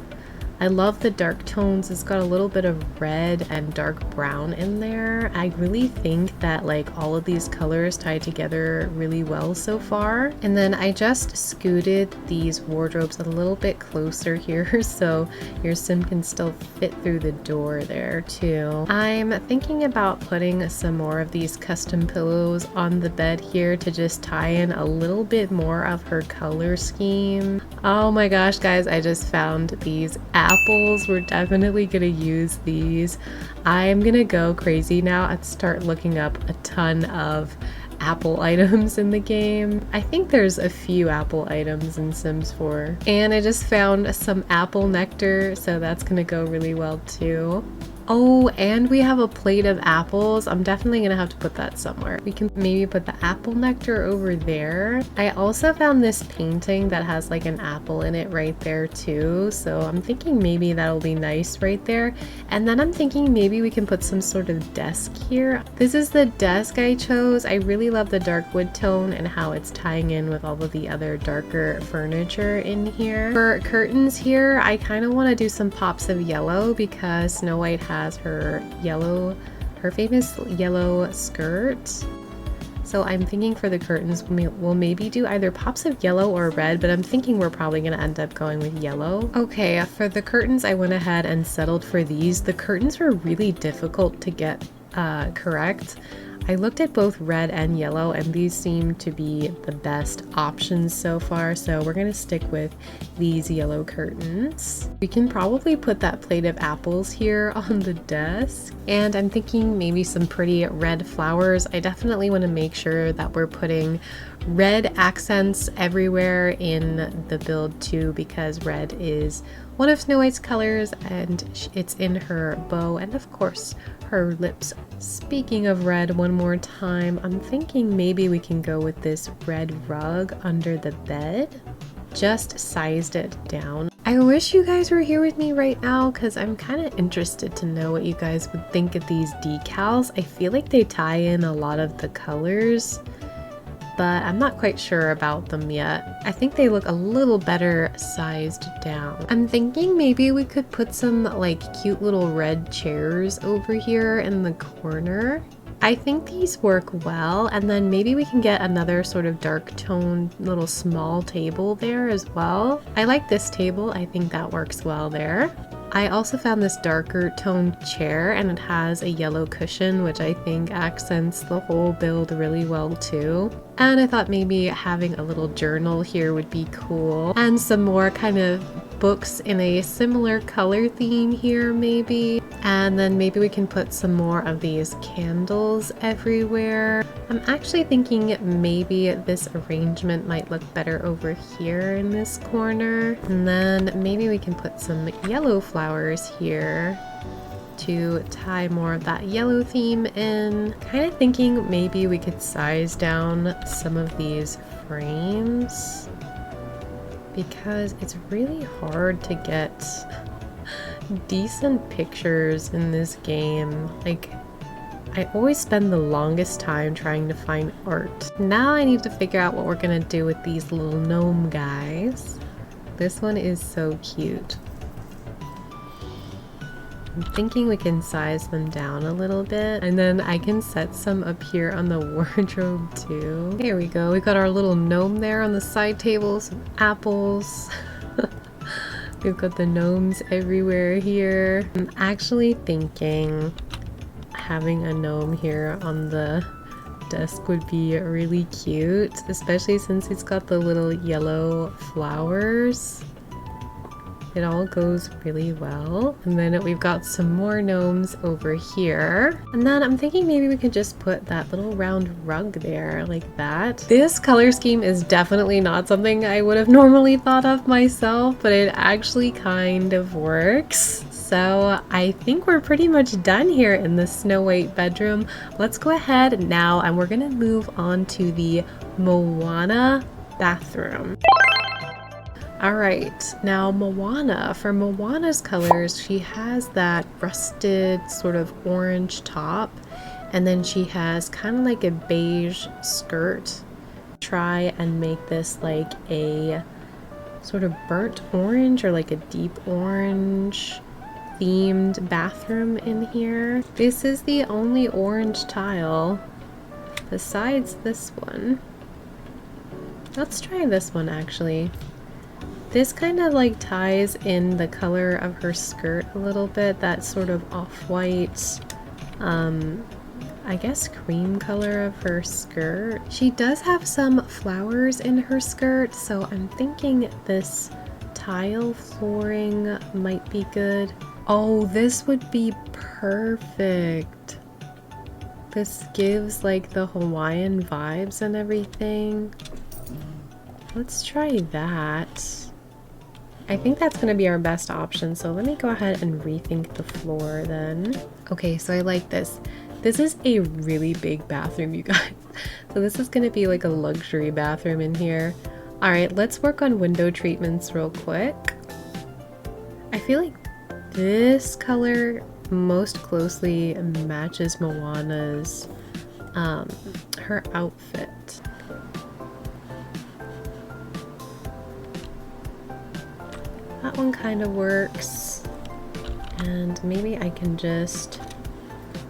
I love the dark tones. It's got a little bit of red and dark brown in there. I really think that like all of these colors tie together really well so far. And then I just scooted these wardrobes a little bit closer here so your sim can still fit through the door there too. I'm thinking about putting some more of these custom pillows on the bed here to just tie in a little bit more of her color scheme. Oh my gosh guys, I just found these apples. We're definitely gonna use these. I'm gonna go crazy now and start looking up a ton of apple items in the game. I think there's a few apple items in Sims 4. And I just found some apple nectar, so that's gonna go really well too. Oh, and we have a plate of apples. I'm definitely gonna have to put that somewhere. We can maybe put the apple nectar over there. I also found this painting that has like an apple in it right there too. So I'm thinking maybe that'll be nice right there. And then I'm thinking maybe we can put some sort of desk here. This is the desk I chose. I really love the dark wood tone and how it's tying in with all of the other darker furniture in here. For curtains here, I kind of want to do some pops of yellow because Snow White has her famous yellow skirt. So I'm thinking for the curtains we'll maybe do either pops of yellow or red, but I'm thinking we're probably gonna end up going with yellow. Okay, for the curtains I went ahead and settled for these. The curtains were really difficult to get correct. I looked at both red and yellow and these seem to be the best options so far, so we're gonna stick with these yellow curtains. We can probably put that plate of apples here on the desk, and I'm thinking maybe some pretty red flowers. I definitely want to make sure that we're putting red accents everywhere in the build too, because red is one of Snow White's colors, and it's in her bow and of course her lips. Speaking of red, one more time, I'm thinking maybe we can go with this red rug under the bed. Just sized it down. I wish you guys were here with me right now because I'm kind of interested to know what you guys would think of these decals. I feel like they tie in a lot of the colors, but I'm not quite sure about them yet. I think they look a little better sized down. I'm thinking maybe we could put some like cute little red chairs over here in the corner. I think these work well, and then maybe we can get another sort of dark toned little small table there as well. I like this table, I think that works well there. I also found this darker toned chair, and it has a yellow cushion, which I think accents the whole build really well too. And I thought maybe having a little journal here would be cool, and some more kind of books in a similar color theme here maybe. And then maybe we can put some more of these candles everywhere. I'm actually thinking maybe this arrangement might look better over here in this corner. And then maybe we can put some yellow flowers here to tie more of that yellow theme in. Kind of thinking maybe we could size down some of these frames because it's really hard to get decent pictures in this game. Like, I always spend the longest time trying to find art. Now I need to figure out what we're gonna do with these little gnome guys. This one is so cute. I'm thinking we can size them down a little bit, and then I can set some up here on the wardrobe too. Here we go. We got our little gnome there on the side table, some apples. We've got the gnomes everywhere here. I'm actually thinking having a gnome here on the desk would be really cute, especially since it's got the little yellow flowers. It all goes really well. And then we've got some more gnomes over here. And then I'm thinking maybe we could just put that little round rug there like that. This color scheme is definitely not something I would have normally thought of myself, but it actually kind of works. So I think we're pretty much done here in the Snow White bedroom. Let's go ahead now and we're gonna move on to the Moana bathroom. Alright, now Moana. For Moana's colors, she has that rusted sort of orange top, and then she has kind of like a beige skirt. Try and make this like a sort of burnt orange or like a deep orange themed bathroom in here. This is the only orange tile besides this one. Let's try this one actually. This kind of like ties in the color of her skirt a little bit, that sort of off-white, I guess cream color of her skirt. She does have some flowers in her skirt, so I'm thinking this tile flooring might be good. Oh, this would be perfect. This gives like the Hawaiian vibes and everything. Let's try that. I think that's going to be our best option, so let me go ahead and rethink the floor then. Okay, so I like this. This is a really big bathroom, you guys. So this is going to be like a luxury bathroom in here. Alright, let's work on window treatments real quick. I feel like this color most closely matches Moana's, her outfit. That one kind of works, and maybe I can just,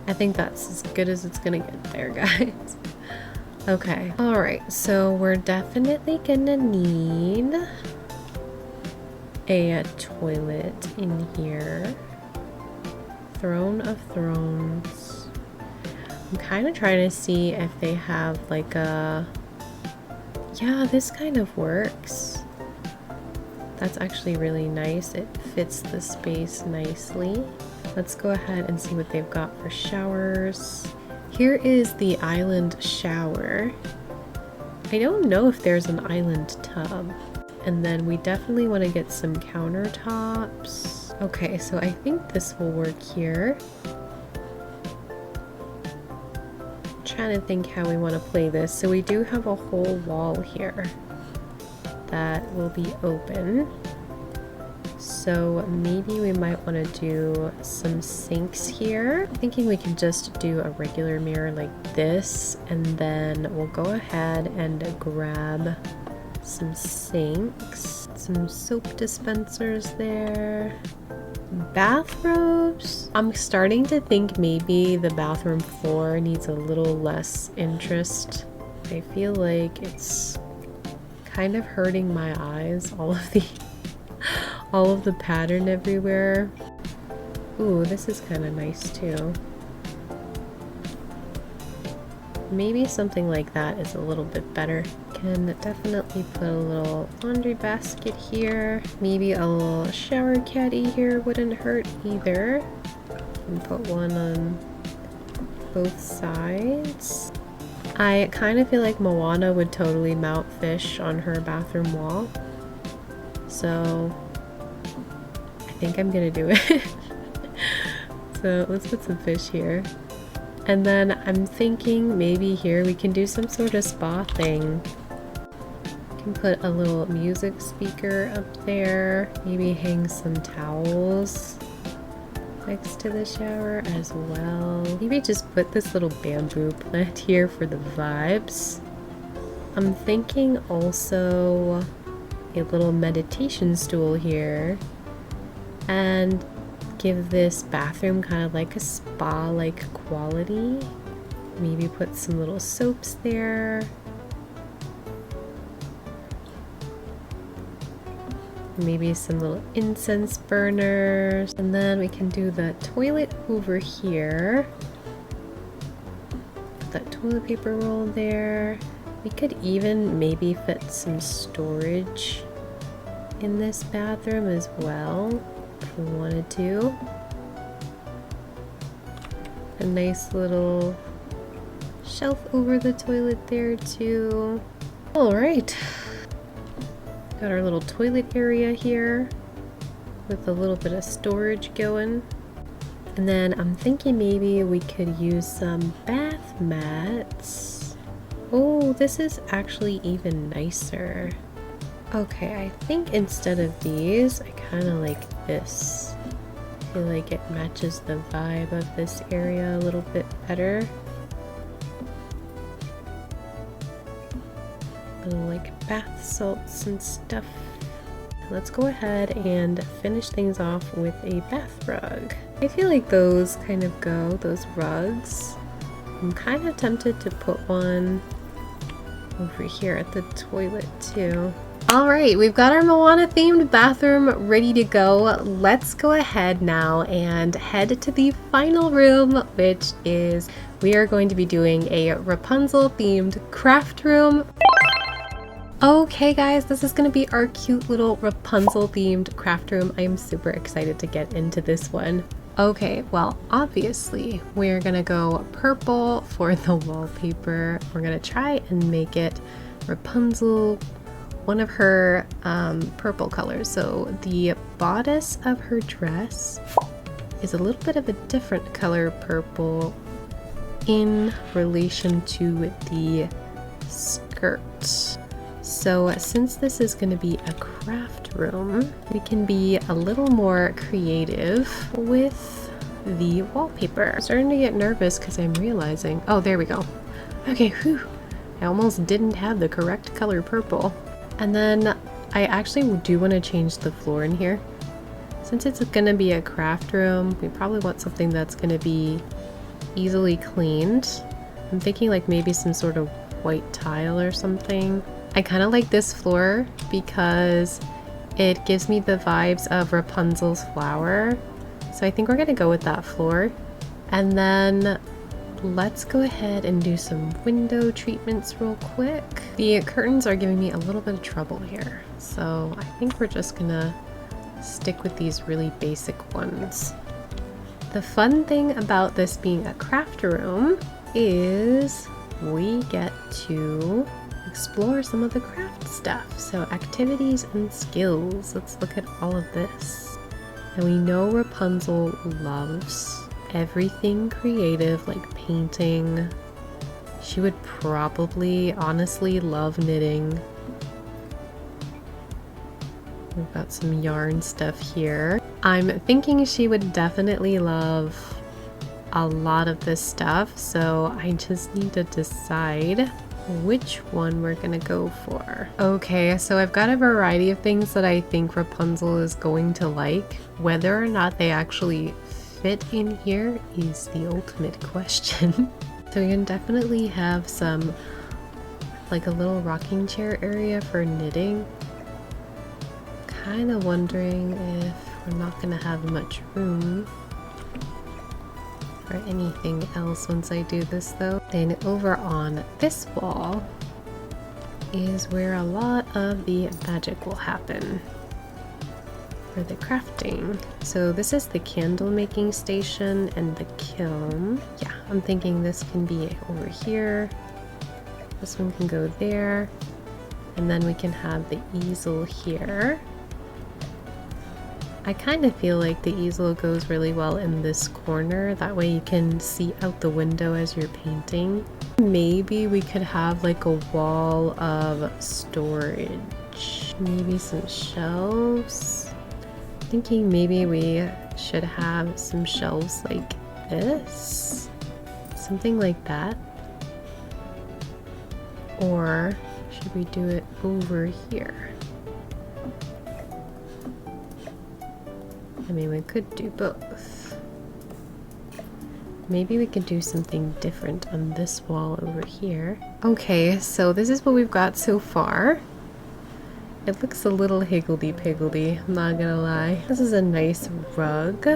I think that's as good as it's gonna get there, guys. Okay, all right, so we're definitely gonna need a toilet in here. Throne of Thrones. I'm kind of trying to see if they have like a, yeah, this kind of works. That's actually really nice. It fits the space nicely. Let's go ahead and see what they've got for showers. Here is the island shower. I don't know if there's an island tub. And then we definitely want to get some countertops. Okay, so I think this will work here. I'm trying to think how we want to play this. So we do have a whole wall here that will be open. So maybe we might want to do some sinks here. I'm thinking we can just do a regular mirror like this, and then we'll go ahead and grab some sinks, some soap dispensers there, bathrobes. I'm starting to think maybe the bathroom floor needs a little less interest. I feel like it's kind of hurting my eyes, all of the pattern everywhere. Ooh, this is kind of nice too. Maybe something like that is a little bit better. Can definitely put a little laundry basket here. Maybe a little shower caddy here wouldn't hurt either. And put one on both sides. I kind of feel like Moana would totally mount fish on her bathroom wall. So I think I'm gonna do it. So let's put some fish here. And then I'm thinking maybe here we can do some sort of spa thing. Can put a little music speaker up there. Maybe hang some towels next to the shower as well. Maybe just put this little bamboo plant here for the vibes. I'm thinking also a little meditation stool here, and give this bathroom kind of like a spa-like quality. Maybe put some little soaps there. Maybe some little incense burners. And then we can do the toilet over here. Put that toilet paper roll there. We could even maybe fit some storage in this bathroom as well, if we wanted to. A nice little shelf over the toilet there too. All right. Got our little toilet area here with a little bit of storage going. And then I'm thinking maybe we could use some bath mats. Oh, this is actually even nicer. Okay, I think instead of these, I kind of like this. I feel like it matches the vibe of this area a little bit better. Little like bath salts and stuff. Let's go ahead and finish things off with a bath rug. I feel like those kind of go, those rugs. I'm kind of tempted to put one over here at the toilet too. Alright, we've got our Moana themed bathroom ready to go. Let's go ahead now and head to the final room, which is we are going to be doing a Rapunzel themed craft room. Okay guys, this is going to be our cute little Rapunzel themed craft room. I am super excited to get into this one. Okay, well obviously we're going to go purple for the wallpaper. We're going to try and make it Rapunzel, one of her purple colors. So the bodice of her dress is a little bit of a different color purple in relation to the skirt. So since this is going to be a craft room, we can be a little more creative with the wallpaper. I'm starting to get nervous because I'm realizing, oh, there we go. Okay, whew. I almost didn't have the correct color purple. And then I actually do want to change the floor in here. Since it's going to be a craft room, we probably want something that's going to be easily cleaned. I'm thinking like maybe some sort of white tile or something. I kind of like this floor because it gives me the vibes of Rapunzel's flower. So I think we're going to go with that floor. And then let's go ahead and do some window treatments real quick. The curtains are giving me a little bit of trouble here. So I think we're just going to stick with these really basic ones. The fun thing about this being a craft room is we get to explore some of the craft stuff. So activities and skills. Let's look at all of this. And we know Rapunzel loves everything creative, like painting. She would probably honestly love knitting. We've got some yarn stuff here. I'm thinking she would definitely love a lot of this stuff, so I just need to decide which one we're gonna go for. Okay, so I've got a variety of things that I think Rapunzel is going to like. Whether or not they actually fit in here is the ultimate question. So we can definitely have some, like a little rocking chair area for knitting. Kind of wondering if we're not gonna have much room for anything else once I do this though. Then over on this wall is where a lot of the magic will happen for the crafting. So this is the candle making station and the kiln. Yeah, I'm thinking this can be over here. This one can go there. And then we can have the easel here. I kind of feel like the easel goes really well in this corner. That way you can see out the window as you're painting. Maybe we could have like a wall of storage. Maybe some shelves. Thinking maybe we should have some shelves like this. Something like that. Or should we do it over here? I mean, we could do both. Maybe we could do something different on this wall over here. Okay, so this is what we've got so far. It looks a little higgledy-piggledy, I'm not gonna lie. This is a nice rug.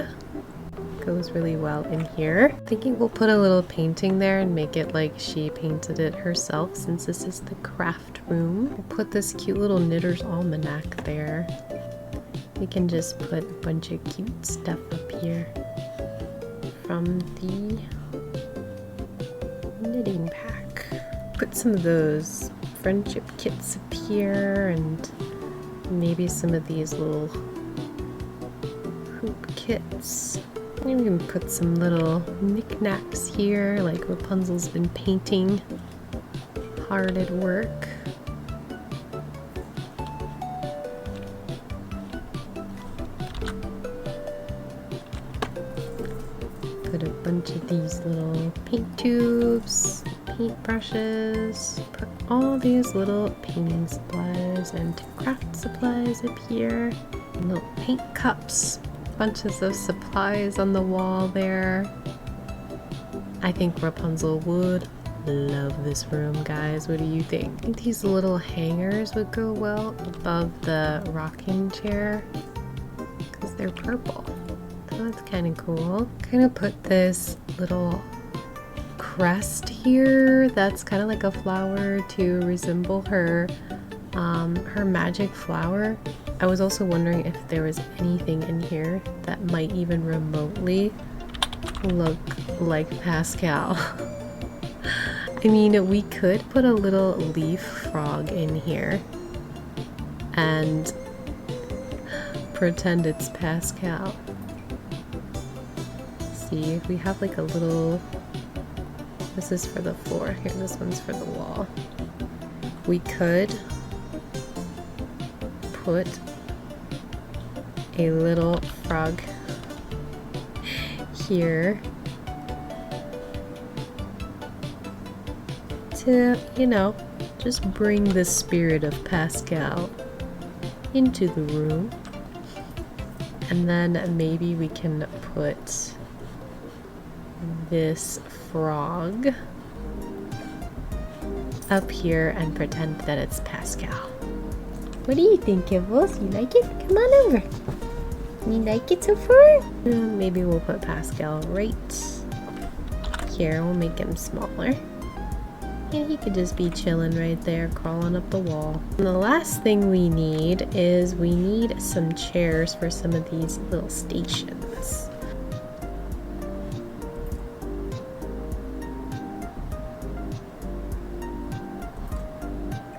Goes really well in here. Thinking we'll put a little painting there and make it like she painted it herself, since this is the craft room. We'll put this cute little knitter's almanac there. We can just put a bunch of cute stuff up here from the knitting pack. Put some of those friendship kits up here and maybe some of these little hoop kits. And we can put some little knickknacks here, like Rapunzel's been painting hard at work. Put a bunch of these little paint tubes, paint brushes, put all these little painting supplies and craft supplies up here, little paint cups, bunches of supplies on the wall there. I think Rapunzel would love this room, guys. What do you think? I think these little hangers would go well above the rocking chair because they're purple. That's kind of cool. Kind of put this little crest here that's kind of like a flower to resemble her magic flower. I was also wondering if there was anything in here that might even remotely look like Pascal. I mean, we could put a little leaf frog in here and pretend it's Pascal. See if we have like a little, this is for the floor here, this one's for the wall. We could put a little frog here to, you know, just bring the spirit of Pascal into the room. And then maybe we can put this frog up here and pretend that it's Pascal. What do you think, Kibbles? You like it? Come on over. You like it so far? Maybe we'll put Pascal right here. We'll make him smaller. And he could just be chilling right there, crawling up the wall. And the last thing we need is we need some chairs for some of these little stations.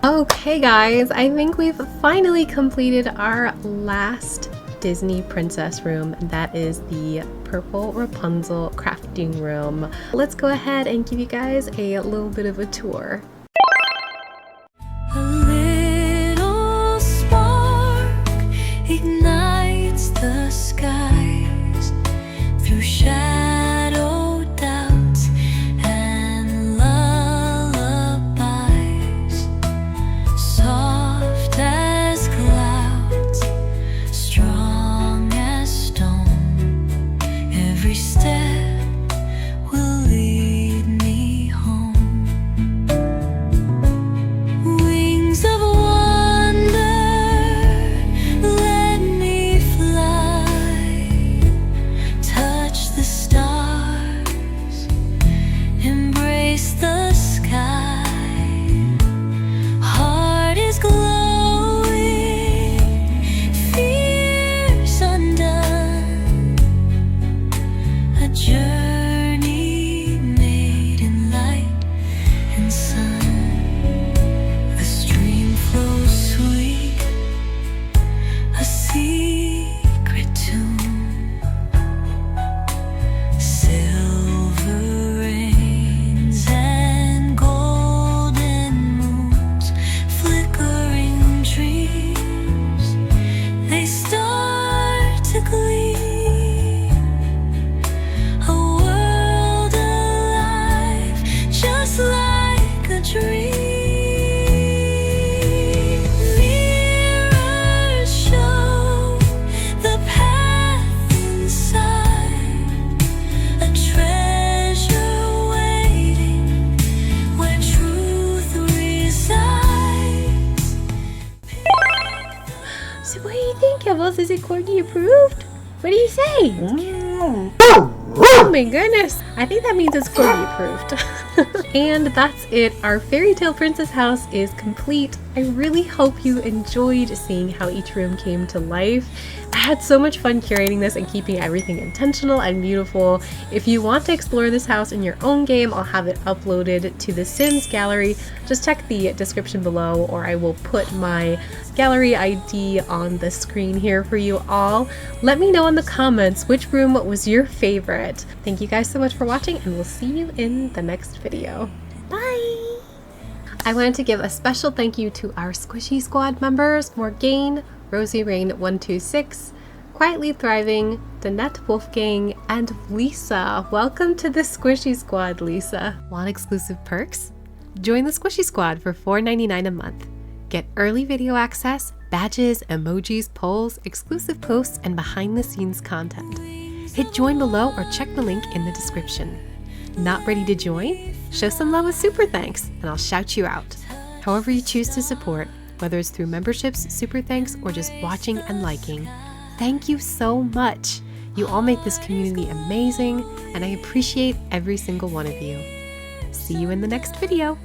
Okay guys, I think we've finally completed our last Disney princess room, and that is the purple Rapunzel crafting room. Let's go ahead and give you guys a little bit of a tour. A little spark ignites the skies through shadow doubts and lullabies, soft as clouds, strong as stone. Every step will lead me home. Wings of wonder, let me fly. Touch the stars, embrace the sky. Heart is glowing, fierce undone. A journey made in light and sun. The stream flows sweet, a secret tune. Silver rains and golden moons, flickering dreams, they start to gleam. A world alive, just like a dream. Mirrors show the path inside, a treasure waiting where truth resides. So what do you think, Kibbles? Is it corgi approved? What do you say? Oh my goodness, I think that means it's corgi approved. And that's it. Our fairy tale princess house is complete. I really hope you enjoyed seeing how each room came to life. I had so much fun curating this and keeping everything intentional and beautiful. If you want to explore this house in your own game, I'll have it uploaded to the Sims gallery. Just check the description below, or I will put my gallery ID on the screen here for you all. Let me know in the comments which room was your favorite. Thank you guys so much for watching, and we'll see you in the next video. Bye! I wanted to give a special thank you to our Squishy Squad members, Morgane, Rosie Rain 126, Quietly Thriving, Danette Wolfgang, and Lisa. Welcome to the Squishy Squad, Lisa. Want exclusive perks? Join the Squishy Squad for $4.99 a month. Get early video access, badges, emojis, polls, exclusive posts, and behind-the-scenes content. Hit join below or check the link in the description. Not ready to join? Show some love with super thanks, and I'll shout you out. However you choose to support, whether it's through memberships, super thanks, or just watching and liking, thank you so much. You all make this community amazing, and I appreciate every single one of you. See you in the next video.